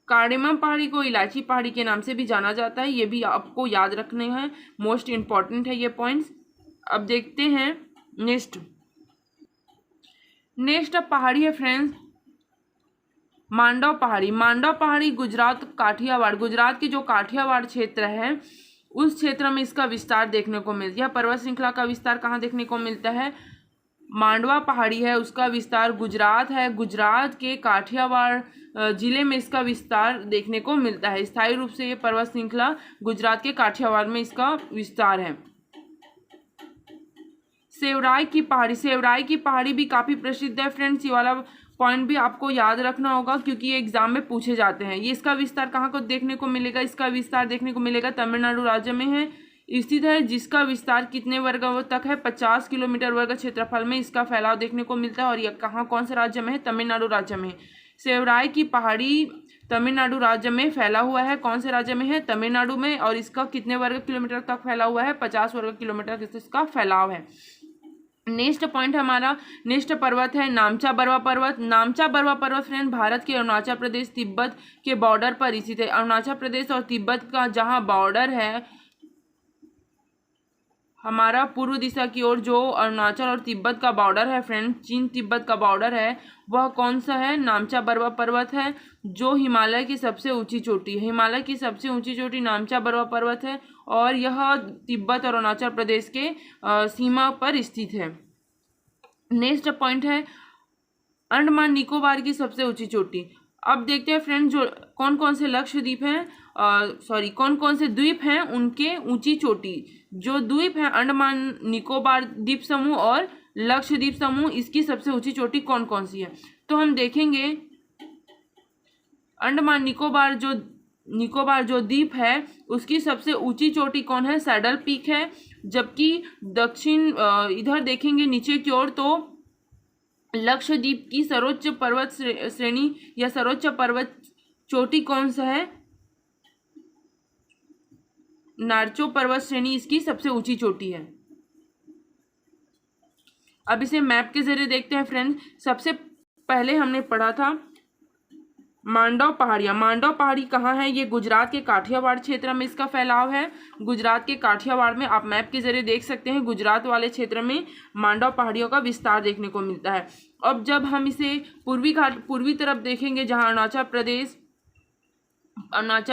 कार्डेमम पहाड़ी को इलायची पहाड़ी के नाम से भी जाना जाता है। ये भी आपको याद रखने हैं, मोस्ट इंपॉर्टेंट है ये पॉइंट्स। अब देखते हैं नेक्स्ट पहाड़ी है फ्रेंड्स मांडव पहाड़ी। मांडव पहाड़ी गुजरात के जो काठियावाड़ क्षेत्र है उस क्षेत्र में इसका विस्तार देखने को मिलता है। यह पर्वत श्रृंखला का विस्तार कहाँ देखने को मिलता है? मांडवा पहाड़ी है, उसका विस्तार गुजरात है। गुजरात के काठियावाड़ जिले में इसका विस्तार देखने को मिलता है। स्थायी रूप से ये पर्वत श्रृंखला गुजरात के काठियावाड़ में इसका विस्तार है। सेवराई की पहाड़ी भी काफी प्रसिद्ध है फ्रेंड्स। ये वाला पॉइंट भी आपको याद रखना होगा क्योंकि ये एग्जाम में पूछे जाते हैं। ये इसका विस्तार कहाँ को देखने को मिलेगा? इसका विस्तार देखने को मिलेगा तमिलनाडु राज्य में है स्थित है, जिसका विस्तार कितने वर्ग तक है? 50 किलोमीटर वर्ग क्षेत्रफल में इसका फैलाव देखने को मिलता है। और यह कहाँ कौन से राज्य में है? तमिलनाडु राज्य में। सेवराई की पहाड़ी तमिलनाडु राज्य में फैला हुआ है। कौन से राज्य में है? तमिलनाडु में। और इसका कितने वर्ग किलोमीटर तक फैला हुआ है? 50 वर्ग किलोमीटर इसका फैलाव है। नेक्स्ट पॉइंट हमारा नेक्स्ट पर्वत है नामचा बरवा पर्वत। नामचा बरवा पर्वत फ्रेंड भारत के अरुणाचल प्रदेश तिब्बत के बॉर्डर पर स्थित है। अरुणाचल प्रदेश और तिब्बत का जहां बॉर्डर है हमारा पूर्व दिशा की ओर, जो अरुणाचल और तिब्बत का बॉर्डर है फ्रेंड, चीन तिब्बत का बॉर्डर है, वह कौन सा है? नामचा बरवा पर्वत है, जो हिमालय की सबसे ऊंची चोटी है। हिमालय की सबसे ऊंची चोटी नामचा बरवा पर्वत है और यह तिब्बत और अरुणाचल प्रदेश के सीमा पर स्थित है। नेक्स्ट पॉइंट है अंडमान निकोबार की सबसे ऊंची चोटी। अब देखते हैं फ्रेंड जो कौन कौन से लक्षद्वीप हैं कौन कौन से द्वीप हैं उनके ऊंची चोटी। जो द्वीप हैं अंडमान निकोबार द्वीप समूह और लक्षद्वीप समूह, इसकी सबसे ऊंची चोटी कौन कौन सी है? तो हम देखेंगे अंडमान निकोबार जो द्वीप है उसकी सबसे ऊंची चोटी कौन है? सैडल पीक है। जबकि दक्षिण इधर देखेंगे नीचे की ओर तो लक्षद्वीप की सर्वोच्च पर्वत श्रेणी या सर्वोच्च पर्वत चोटी कौन सा है? नार्चो पर्वत श्रेणी इसकी सबसे ऊंची चोटी है। अब इसे मैप के जरिए देखते हैं फ्रेंड्स। सबसे पहले हमने पढ़ा था मांडव पहाड़ियाँ। मांडव पहाड़ी कहाँ है? ये गुजरात के काठियावाड़ क्षेत्र में इसका फैलाव है। गुजरात के काठियावाड़ में आप मैप के जरिए देख सकते हैं, गुजरात वाले क्षेत्र में मांडव पहाड़ियों का विस्तार देखने को मिलता है। अब जब हम इसे पूर्वी तरफ देखेंगे जहाँ अरुणाचल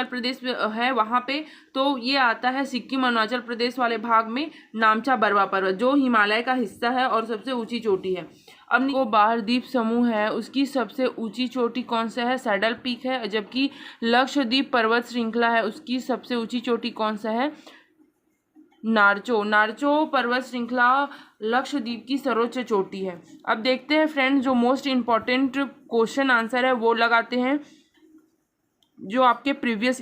प्रदेश है वहाँ पे, तो ये आता है सिक्किम अरुणाचल प्रदेश वाले भाग में नामचा बरवा पर्वत, जो हिमालय का हिस्सा है और सबसे ऊंची चोटी है। अब निकोबार द्वीप समूह है उसकी सबसे ऊंची चोटी कौन सा है? सैडल पीक है। जबकि लक्षद्वीप पर्वत श्रृंखला है उसकी सबसे ऊंची चोटी कौन सा है? नार्चो पर्वत श्रृंखला लक्षद्वीप की सर्वोच्च चोटी है। अब देखते हैं फ्रेंड्स जो मोस्ट इम्पॉर्टेंट क्वेश्चन आंसर है वो लगाते हैं जो आपके प्रीवियस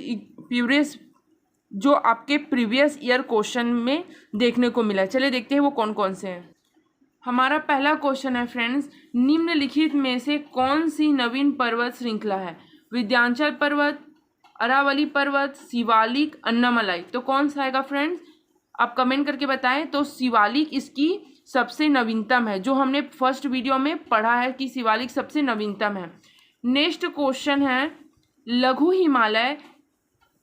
ईयर क्वेश्चन में देखने को मिला है। चलिए देखते हैं वो कौन कौन से हैं। हमारा पहला क्वेश्चन है फ्रेंड्स, निम्नलिखित में से कौन सी नवीन पर्वत श्रृंखला है? विंध्याचल पर्वत, अरावली पर्वत, शिवालिक, अन्नामलाई। तो कौन सा आएगा फ्रेंड्स? आप कमेंट करके बताएं। तो शिवालिक इसकी सबसे नवीनतम है, जो हमने फर्स्ट वीडियो में पढ़ा है कि शिवालिक सबसे नवीनतम है। नेक्स्ट क्वेश्चन है, लघु हिमालय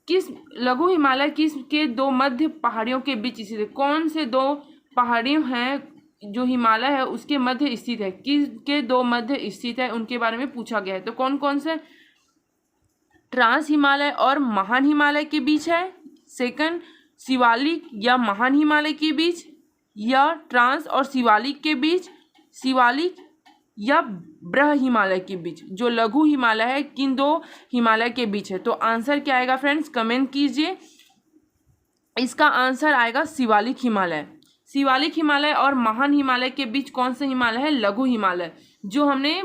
किस के दो मध्य पहाड़ियों के बीच स्थित है? कौन से दो पहाड़ियों हैं जो हिमालय है उसके मध्य स्थित है? किसके दो मध्य स्थित है उनके बारे में पूछा गया है। तो कौन कौन से? ट्रांस हिमालय और महान हिमालय के बीच है। सेकंड, शिवालिक या महान हिमालय के बीच, या ट्रांस और शिवालिक के बीच, शिवालिक या बृह हिमालय के बीच। जो लघु हिमालय है किन दो हिमालय के बीच है? तो आंसर क्या आएगा फ्रेंड्स, कमेंट कीजिए। इसका आंसर आएगा शिवालिक हिमालय। शिवालिक हिमालय और महान हिमालय के बीच कौन सा हिमालय है? लघु हिमालय, जो हमने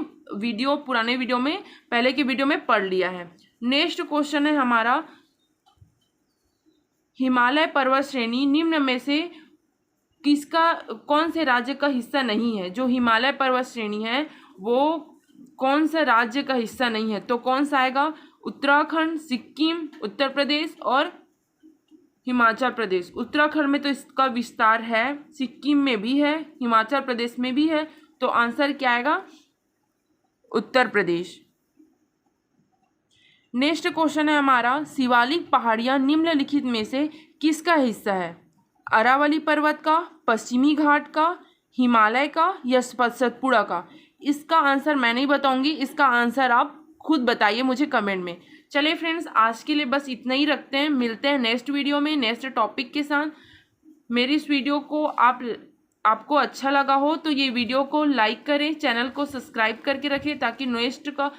पुराने वीडियो में, पहले के वीडियो में पढ़ लिया है। नेक्स्ट क्वेश्चन है हमारा, हिमालय पर्वत श्रेणी निम्न में से कौन से राज्य का हिस्सा नहीं है? जो हिमालय पर्वत श्रेणी है वो कौन सा राज्य का हिस्सा नहीं है? तो कौन सा आएगा? उत्तराखंड, सिक्किम, उत्तर प्रदेश और हिमाचल प्रदेश। उत्तराखंड में तो इसका विस्तार है, सिक्किम में भी है, हिमाचल प्रदेश में भी है। तो आंसर क्या आएगा? उत्तर प्रदेश। नेक्स्ट क्वेश्चन है हमारा, शिवालिक पहाड़ियाँ निम्नलिखित में से किसका हिस्सा है? अरावली पर्वत का, पश्चिमी घाट का, हिमालय का या सतपुड़ा का? इसका आंसर मैं नहीं बताऊंगी, इसका आंसर आप खुद बताइए मुझे कमेंट में। चलिए फ्रेंड्स, आज के लिए बस इतना ही रखते हैं, मिलते हैं नेक्स्ट वीडियो में नेक्स्ट टॉपिक के साथ। मेरी इस वीडियो को आपको अच्छा लगा हो तो ये वीडियो को लाइक करें, चैनल को सब्सक्राइब करके रखें ताकि नेक्स्ट का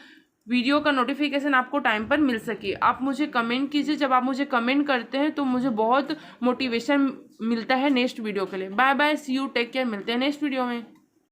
वीडियो का नोटिफिकेशन आपको टाइम पर मिल सके। आप मुझे कमेंट कीजिए, जब आप मुझे कमेंट करते हैं तो मुझे बहुत मोटिवेशन मिलता है नेक्स्ट वीडियो के लिए। Bye bye, see you, take care, मिलते हैं नेक्स्ट वीडियो में।